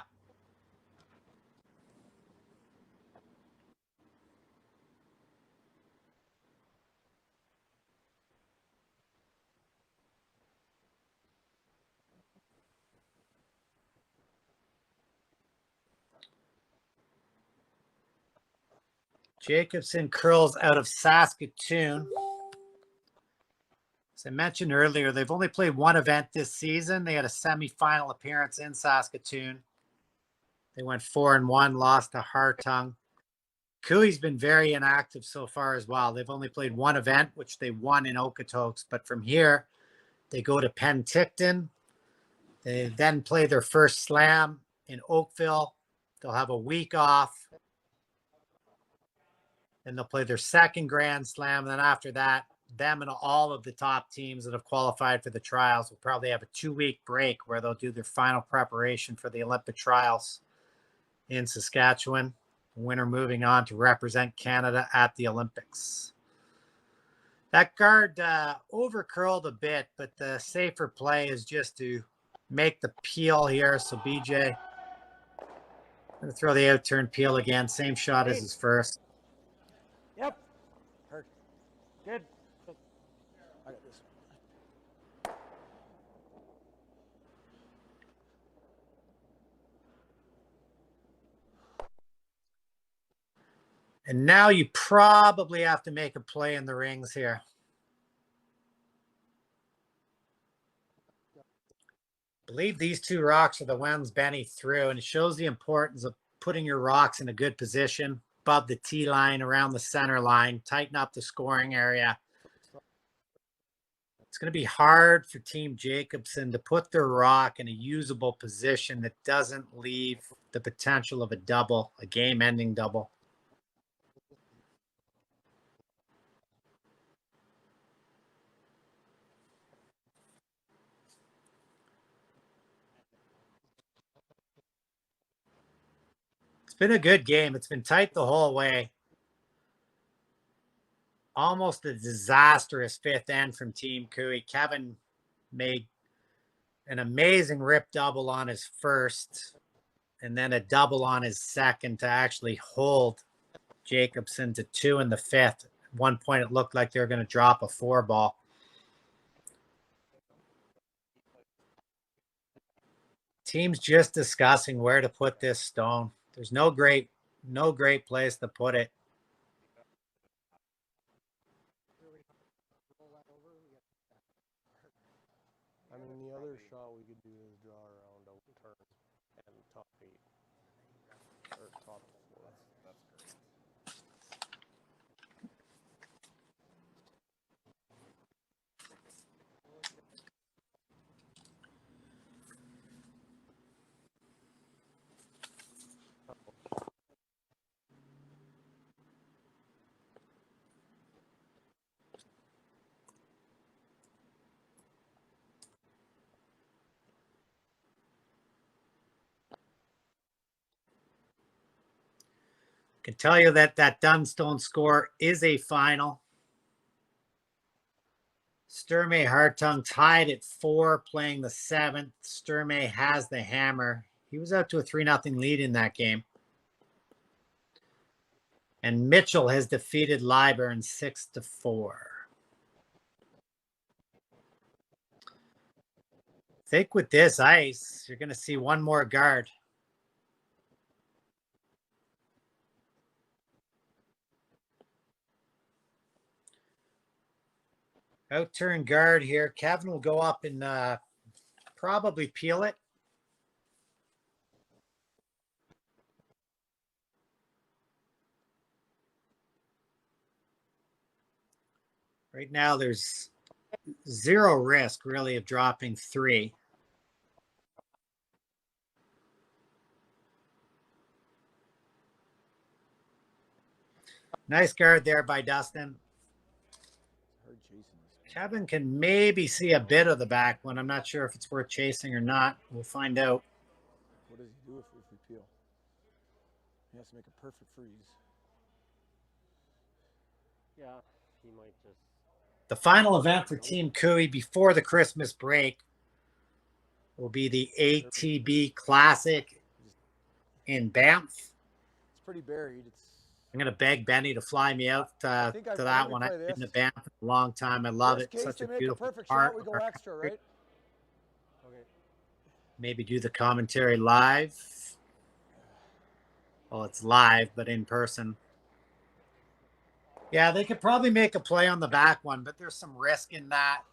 Jacobson curls out of Saskatoon. As I mentioned earlier, they've only played one event this season. They had a semifinal appearance in Saskatoon. They went 4-1, lost to Hartung. Cooey's been very inactive so far as well. They've only played one event, which they won in Okotoks. But from here, they go to Penticton. They then play their first slam in Oakville. They'll have a week off. Then they'll play their second Grand Slam. And then after that, them and all of the top teams that have qualified for the trials will probably have a 2-week break where they'll do their final preparation for the Olympic trials in Saskatchewan. The winner moving on to represent Canada at the Olympics. That guard over curled a bit, but the safer play is just to make the peel here. So BJ going to throw the out turn peel again. Same shot as his first. Yep. Hurt. Good. I got this. And now you probably have to make a play in the rings here. I believe these two rocks are the ones Benny threw, and it shows the importance of putting your rocks in a good position above the tee line, around the center line, tighten up the scoring area. It's going to be hard for Team Jacobson to put their rock in a usable position that doesn't leave the potential of a double, a game-ending double. It's been a good game. It's been tight the whole way. Almost a disastrous fifth end from Team KOE. Kevin made an amazing rip double on his first, and then a double on his second to actually hold Jacobson to 2 in the fifth. At one point, it looked like they were going to drop a 4-ball. Team's just discussing where to put this stone. There's no great place to put it. I mean, the other shot we could do is draw around out turn and top 8 or top 4. That's great. Can tell you that Dunstone score is a final. Sturmey Hartung tied at 4, playing the 7th. Sturmey has the hammer. He was out to a 3-0 lead in that game. And Mitchell has defeated Lyburn 6-4. I think with this ice, you're going to see one more guard. Out-turn guard here. Kevin will go up and probably peel it. Right now, there's zero risk, really, of dropping 3. Nice guard there by Dustin. Hard chasing this. Kevin can maybe see a bit of the back one. I'm not sure if it's worth chasing or not. We'll find out. What does he do if we peel? He has to make a perfect freeze. Yeah, he might just. The final event for Team KOE before the Christmas break will be the ATB Classic in Banff. It's pretty buried. I'm going to beg Benny to fly me out to that one. I've been to Banff for a long time. I love it. Such a beautiful part. We go extra, right? Okay. Maybe do the commentary live. Well, it's live, but in person. Yeah, they could probably make a play on the back one, but there's some risk in that.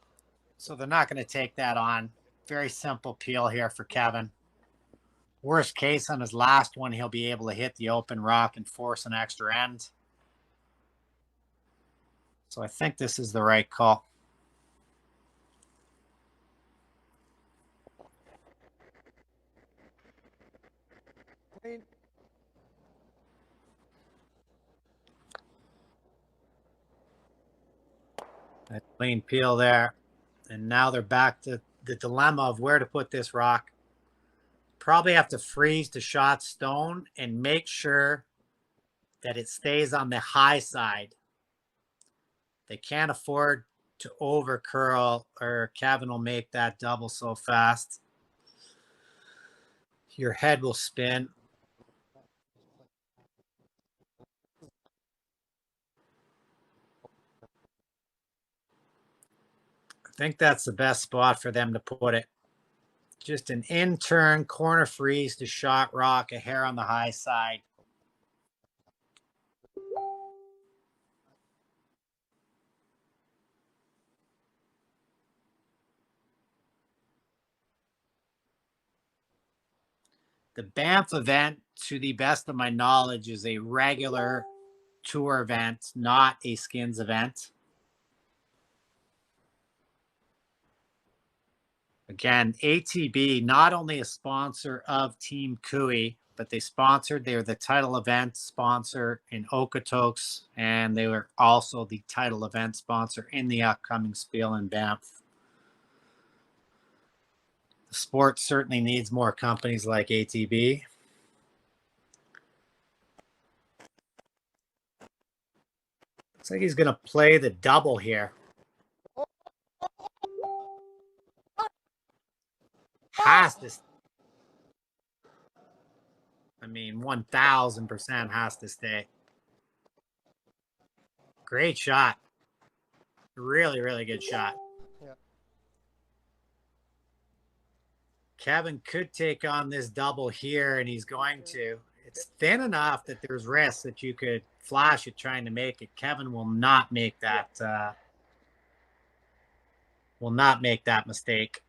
So they're not going to take that on. Very simple peel here for Kevin. Worst case, on his last one, he'll be able to hit the open rock and force an extra end. So I think this is the right call. point. That clean peel there. And now they're back to the dilemma of where to put this rock. Probably have to freeze the shot stone and make sure that it stays on the high side. They can't afford to over curl or Kevin will make that double so fast. Your head will spin. I think that's the best spot for them to put it. Just an in-turn corner freeze to shot rock, a hair on the high side. The Banff event, to the best of my knowledge, is a regular tour event, not a skins event. Again, ATB, not only a sponsor of Team KOE, but they're the title event sponsor in Okotoks, and they were also the title event sponsor in the upcoming Spiel in Banff. The sport certainly needs more companies like ATB. Looks like he's going to play the double here. Has to. I mean, 1000% has to stay. Great shot. Really, really good shot. Yeah. Kevin could take on this double here, and he's going to. It's thin enough that there's risks that you could flash it trying to make it. Kevin will not make that. Will not make that mistake.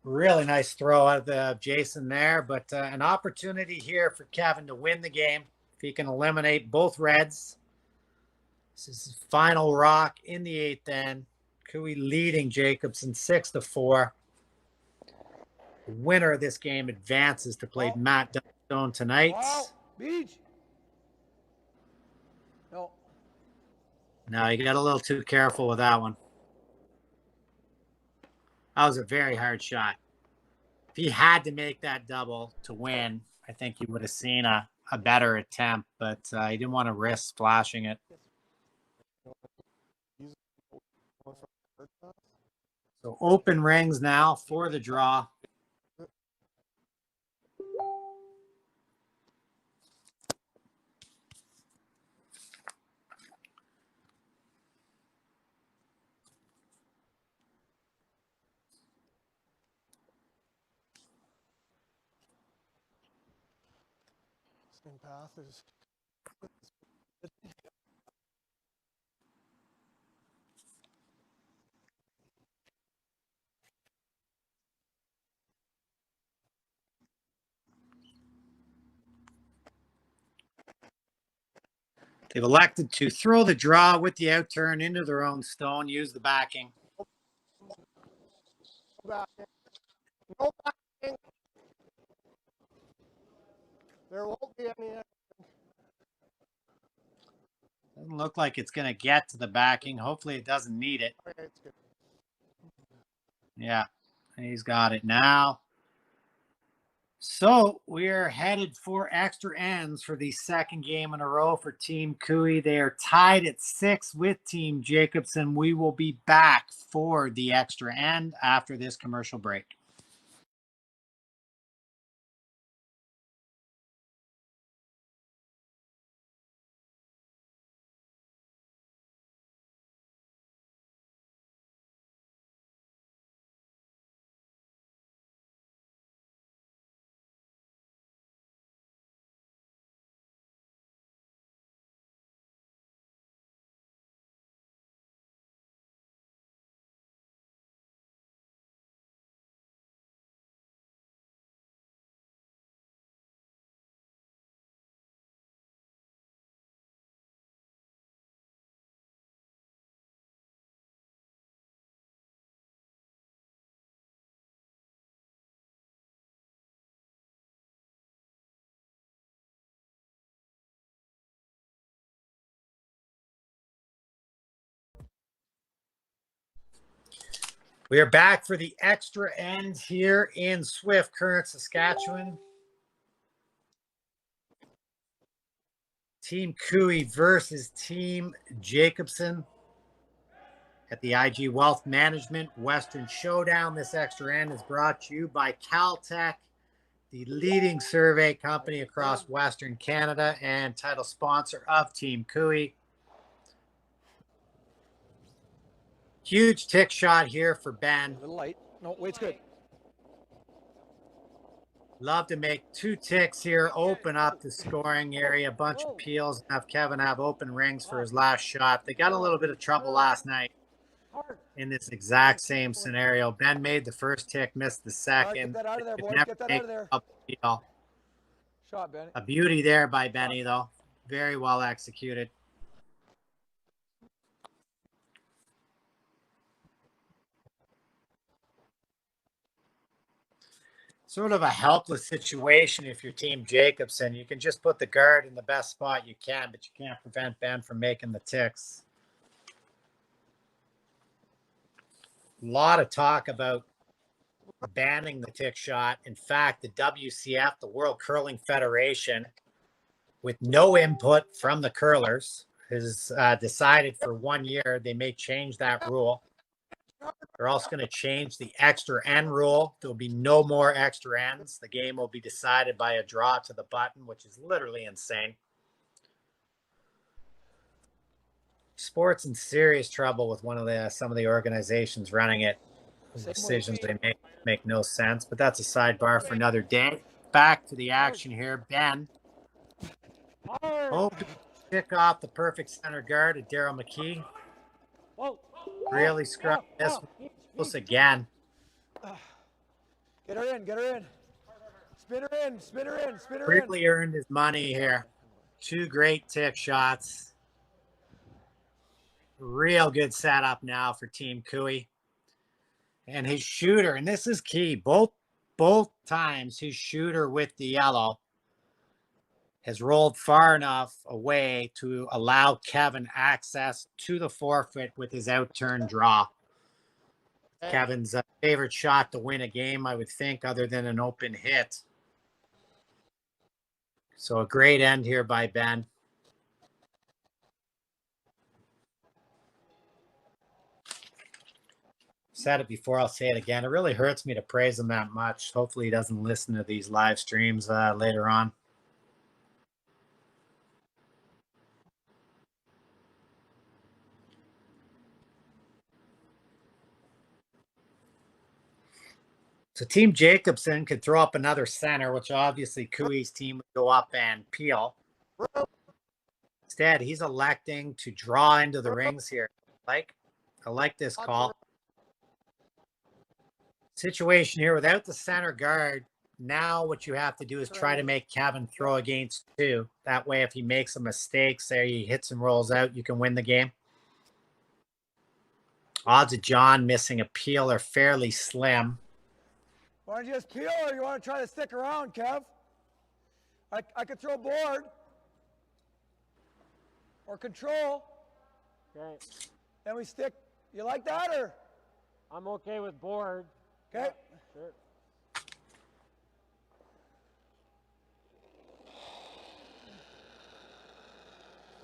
Really nice throw out of Jason there, but an opportunity here for Kevin to win the game if he can eliminate both reds. This is his final rock in the eighth end. KOE leading Jacobson 6-4. The winner of this game advances to play Matt Dunstone tonight. Wow. Beach. No. No, you got a little too careful with that one. That was a very hard shot. If he had to make that double to win, I think you would have seen a better attempt, but he didn't want to risk splashing it. So open rings now for the draw. Spin path is. They've elected to throw the draw with the out turn into their own stone, use the backing. No backing. There won't be any. Doesn't look like it's going to get to the backing. Hopefully it doesn't need it. Okay, it's good. Yeah, he's got it now. So we're headed for extra ends for the second game in a row for Team KOE. They are tied at 6 with Team Jacobson. We will be back for the extra end after this commercial break. We are back for the extra end here in Swift, Currrent, Saskatchewan. Team KOETUBE versus Team Jacobson at the IG Wealth Management Western Showdown. This extra end is brought to you by Caltech, the leading survey company across Western Canada and title sponsor of Team KOETUBE. Huge tick shot here for Ben. A little light. No, weight's good. Love to make 2 ticks here, open up the scoring area, a bunch of peels, and have Kevin have open rings for his last shot. They got a little bit of trouble last night in this exact same scenario. Ben made the first tick, missed the second. Get that out of there, Could boys. never Get that make out of there. a peel. Shot, Benny. A beauty there by Benny, though. Very well executed. Sort of a helpless situation if you're Team Jacobson. You can just put the guard in the best spot you can, but you can't prevent Ben from making the ticks. A lot of talk about banning the tick shot. In fact, the WCF, the World Curling Federation, with no input from the curlers, has decided for 1 year they may change that rule. They're also going to change the extra end rule. There'll be no more extra ends. The game will be decided by a draw to the button, which is literally insane. Sport's in serious trouble with some of the organizations running it. The decisions they make no sense, but that's a sidebar for another day. Back to the action here. Ben. Oh, pick off the perfect center guard at Daryl McKee. Really scrubbed this close again. Get her in, get her in. Spin her in, spin her in, spin her in. Really earned his money here. 2 great tick shots. Real good setup now for Team KOETUBE. And his shooter, and this is key, both times his shooter with the yellow has rolled far enough away to allow Kevin access to the forfeit with his outturn draw. Kevin's favorite shot to win a game, I would think, other than an open hit. So a great end here by Ben. Said it before, I'll say it again. It really hurts me to praise him that much. Hopefully he doesn't listen to these live streams later on. So Team Jacobson could throw up another center, which obviously KOETUBE's team would go up and peel. Instead, he's electing to draw into the rings here. I like this call. Situation here without the center guard. Now what you have to do is try to make Kevin throw against 2. That way, if he makes a mistake, say he hits and rolls out, you can win the game. Odds of John missing a peel are fairly slim. Want to just peel or you want to try to stick around, Kev? I could throw board. Or control. Okay. Then we stick. You like that or? I'm okay with board. Okay. Yeah, sure.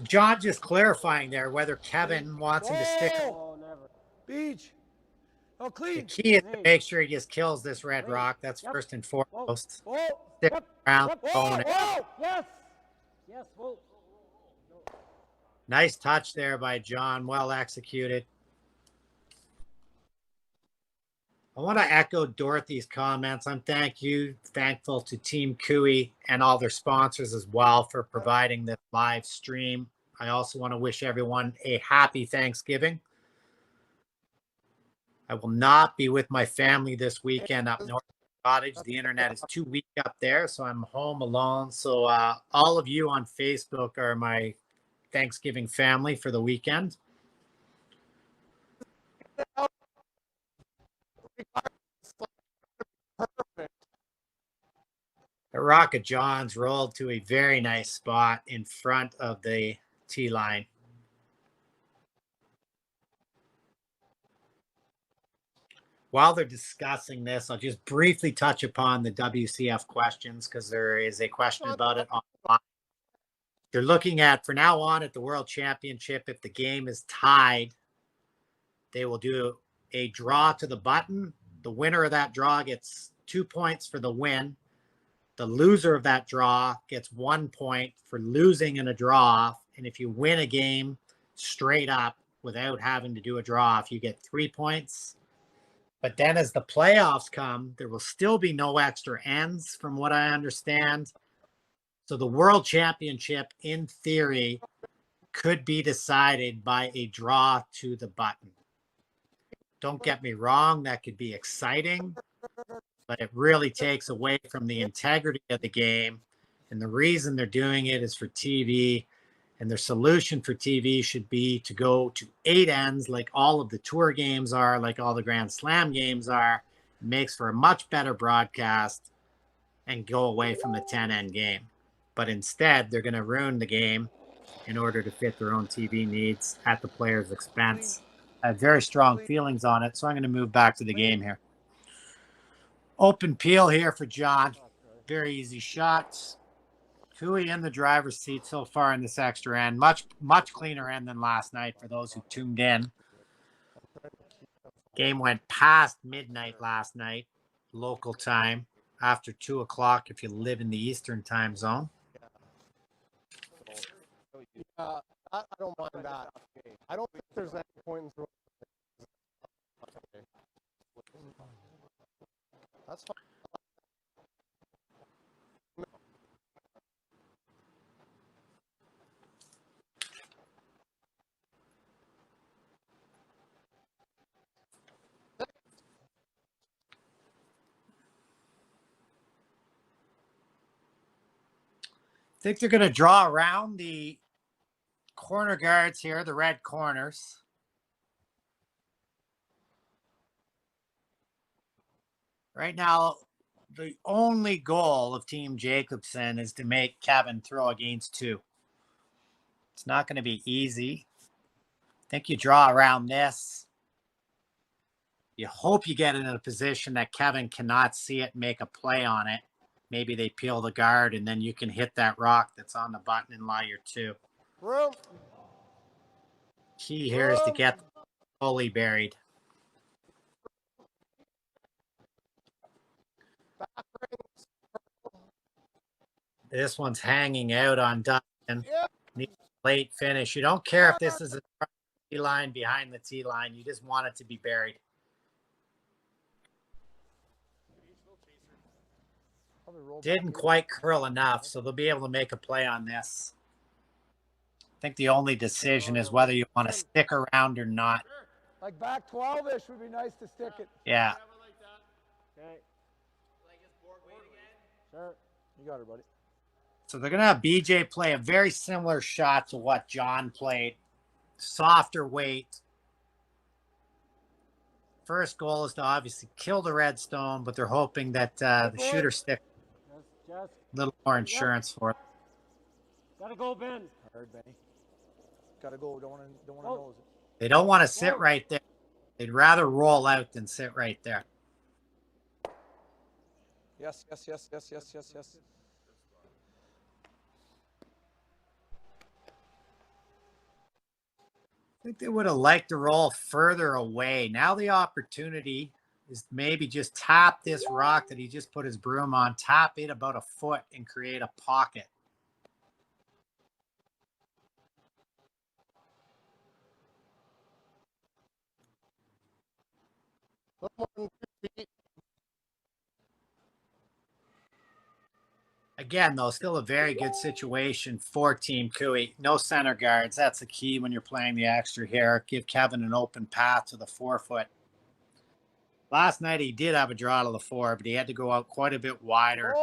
John just clarifying there whether Kevin wants him to stick. Oh, never. Beach. Oh, The clean. key is to make sure he just kills this red rock. That's first and foremost. Whoa. Stick around the Whoa. opponent. Whoa. Yes. Yes. Whoa. Nice touch there by John. Well executed. I want to echo Dorothy's comments. I'm thankful to Team KOETUBE and all their sponsors as well for providing this live stream. I also want to wish everyone a happy Thanksgiving. I will not be with my family this weekend up north cottage. The internet is too weak up there, so I'm home alone. So all of you on Facebook are my Thanksgiving family for the weekend. The Rocket Johns rolled to a very nice spot in front of the tee line. while they're discussing this, I'll just briefly touch upon the WCF questions because there is a question about it online. They're looking at, for now on at the World Championship, if the game is tied, they will do a draw to the button. The winner of that draw gets 2 points for the win. The loser of that draw gets 1 point for losing in a draw. And if you win a game straight up without having to do a draw, if you get 3 points. But then as the playoffs come, there will still be no extra ends from what I understand. So the World Championship, in theory, could be decided by a draw to the button. Don't get me wrong, that could be exciting, but it really takes away from the integrity of the game. And the reason they're doing it is for TV. And their solution for TV should be to go to 8 ends like all of the tour games are, like all the Grand Slam games are. It makes for a much better broadcast and go away from the 10-end game. But instead, they're going to ruin the game in order to fit their own TV needs at the player's expense. I have very strong feelings on it, so I'm going to move back to the game here. Open peel here for John. Very easy shots. Cooey in the driver's seat so far in this extra end. Much cleaner end than last night for those who tuned in. Game went past midnight last night, local time, after 2 o'clock if you live in the Eastern time zone. Yeah, I don't mind that. I don't think there's any point in throwing. That's fine. I think they're going to draw around the corner guards here, the red corners. Right now, the only goal of Team Jacobson is to make Kevin throw against 2. It's not going to be easy. I think you draw around this. You hope you get in a position that Kevin cannot see it, make a play on it. Maybe they peel the guard, and then you can hit that rock that's on the button and lie your 2. Room. Key here is to get fully buried. This one's hanging out on Dustin. Needs a late finish. You don't care if this is a T line behind the T line. You just want it to be buried. Didn't quite curl enough, so they'll be able to make a play on this. I think the only decision is whether you want to stick around or not. Like back 12-ish would be nice to stick it. Yeah. Okay. Sure. You got her, buddy. So they're going to have BJ play a very similar shot to what John played. Softer weight. First goal is to obviously kill the redstone, but they're hoping that the shooter stick a little more insurance for it. Gotta go, Ben. Hard, Benny. Gotta go. Don't want to nose it. They don't want to sit right there. They'd rather roll out than sit right there. Yes, yes, yes, yes, yes, yes, yes. I think they would have liked to roll further away. Now the opportunity is maybe just tap this rock that he just put his broom on, tap it about a foot and create a pocket. Again, though, still a very good situation for Team Cooey. No center guards. That's the key when you're playing the extra here. Give Kevin an open path to the 4-foot. Last night he did have a draw to the 4, but he had to go out quite a bit wider.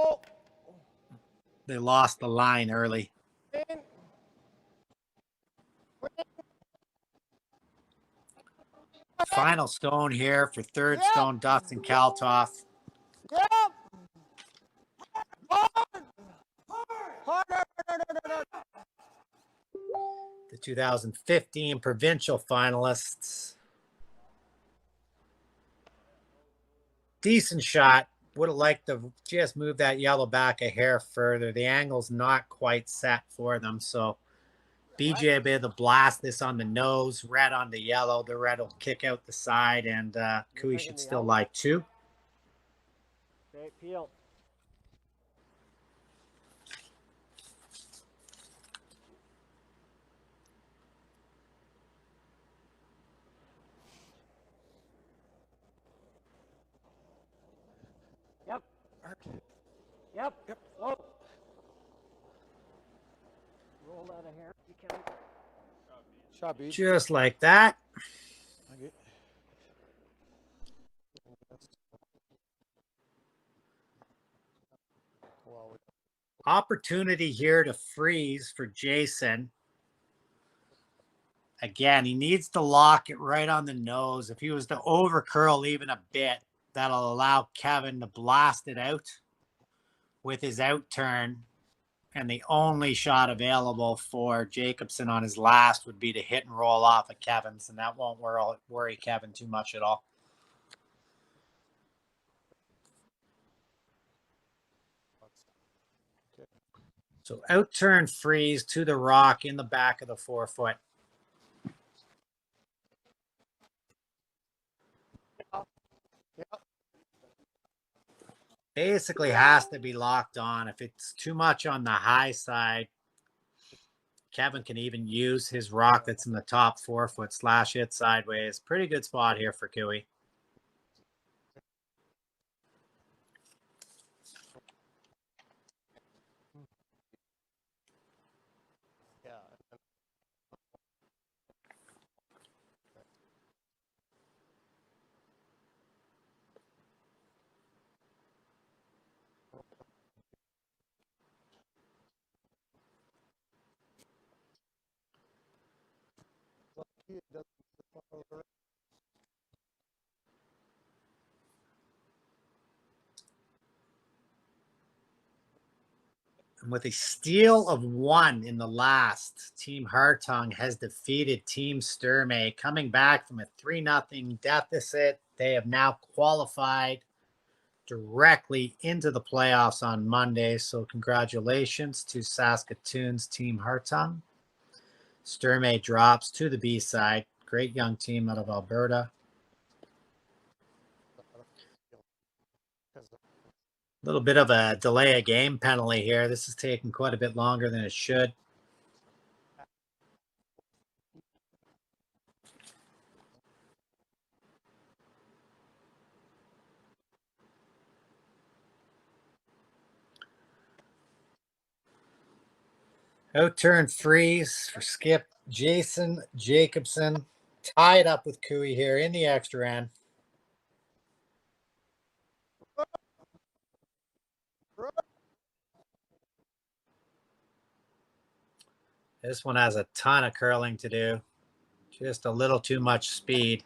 They lost the line early. Final stone here for third stone, Dustin Kaltoff. The 2015 provincial finalists. decent shot. Would have liked to just move that yellow back a hair further. The angle's not quite set for them. So BJ will be able to blast this on the nose, red on the yellow. The red will kick out the side, and Cooey should still lie 2. Okay, peel. Yep. Yep. Yep. Whoa. Roll that a hair. You can. Shot beat. Just like that. Okay. Well, Opportunity here to freeze for Jason. Again, he needs to lock it right on the nose. If he was to over curl even a bit, that'll allow Kevin to blast it out with his out turn. And the only shot available for Jacobson on his last would be to hit and roll off of Kevin's, and that won't worry Kevin too much at all. So out turn freeze to the rock in the back of the 4-foot. Basically has to be locked on. If it's too much on the high side, Kevin can even use his rock that's in the top 4-foot, slash it sideways. Pretty good spot here for Cooey. yeah. It doesn't follow the And with a steal of 1 in the last, Team Hartung has defeated Team Sturmey, coming back from a 3-0 deficit. They have now qualified directly into the playoffs on Monday. So congratulations to Saskatoon's Team Hartung. Sturmey drops to the B side. Great young team out of Alberta. A little bit of a delay of game penalty here. This is taking quite a bit longer than it should. Out turn freeze for Skip. Jason Jacobson tied up with Cooey here in the extra end. This one has a ton of curling to do. Just a little too much speed.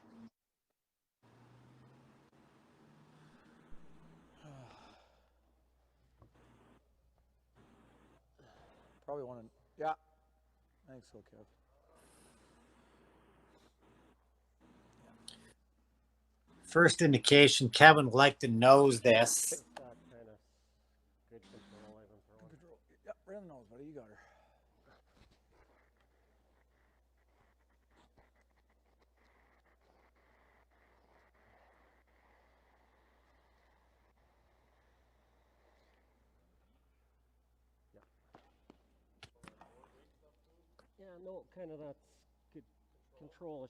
Probably want to. Yeah. I think so, Kev. First indication, Kevin would like to nose this. That kind of good control I've been throwing. Yep, right on the nose, buddy. You got her. Yeah, no, kind of that's good control.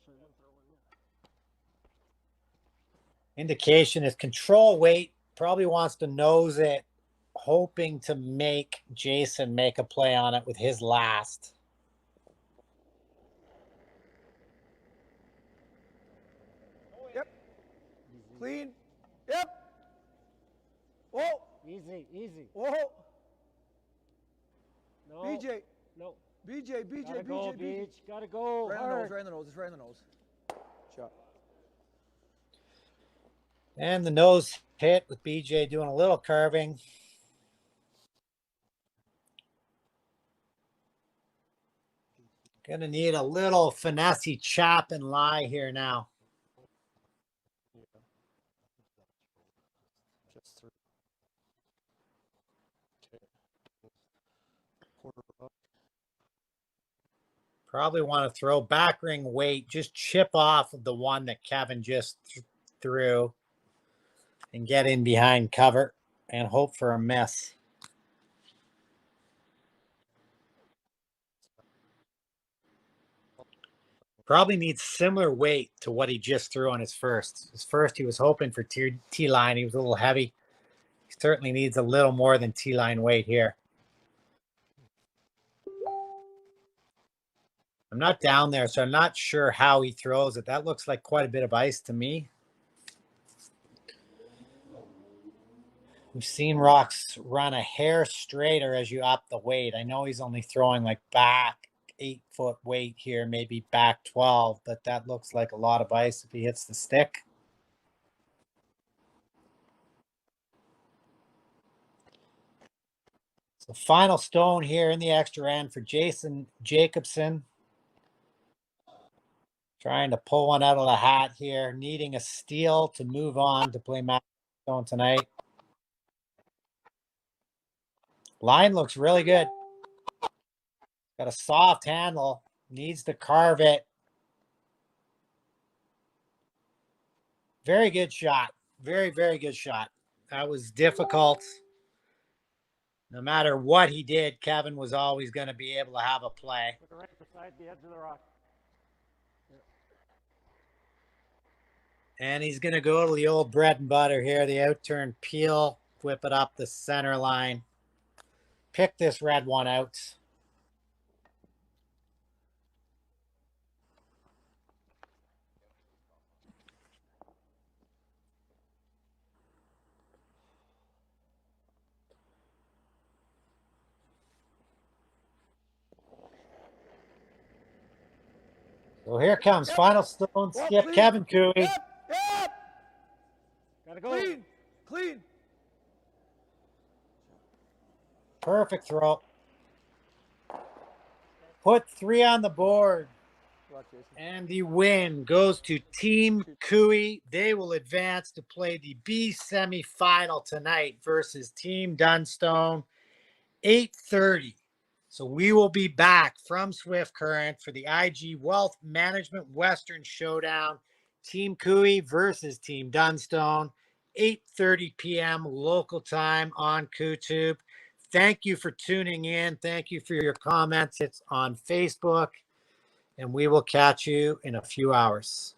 Indication is control weight. Probably wants to nose it, hoping to make Jason make a play on it with his last. Yep. Clean. Yep. Whoa. Easy, easy. Whoa. No. BJ. No. BJ. Gotta go, Beach. Gotta go. Right on the nose. Hard. Right on the nose. It's right on the nose. Shot. And the nose hit with BJ doing a little carving. Gonna need a little finessey chop and lie here now. That's 3. Okay. Quarter buck. Probably want to throw back ring weight, just chip off of the one that Kevin just threw and get in behind cover and hope for a miss. Probably needs similar weight to what he just threw on his first. His first, he was hoping for T-line. He was a little heavy. He certainly needs a little more than T-line weight here. I'm not down there, so I'm not sure how he throws it. That looks like quite a bit of ice to me. We've seen rocks run a hair straighter as you up the weight. I know he's only throwing like back 8-foot weight here, maybe back 12, but that looks like a lot of ice if he hits the stick. So final stone here in the extra end for Jason Jacobson. Trying to pull one out of the hat here, needing a steal to move on to play match stone tonight. Line looks really good. Got a soft handle, needs to carve it. Very good shot. Very, very good shot. That was difficult. No matter what he did, Kevin was always going to be able to have a play. Put it right beside the edge of the rock. And he's going to go to the old bread and butter here, the outturn peel, whip it up the center line. Pick this red one out. So here comes final stone skip, clean. Kevin Cooey. Yep. Gotta go. Clean. Perfect throw. Put 3 on the board. Luck, Jason. And the win goes to Team Cooey. They will advance to play the B semifinal tonight versus Team Dunstone, 8:30. So we will be back from Swift Current for the IG Wealth Management Western Showdown. Team Cooey versus Team Dunstone, 8:30 p.m. local time on KOETUBE. Thank you for tuning in. Thank you for your comments. It's on Facebook. And we will catch you in a few hours.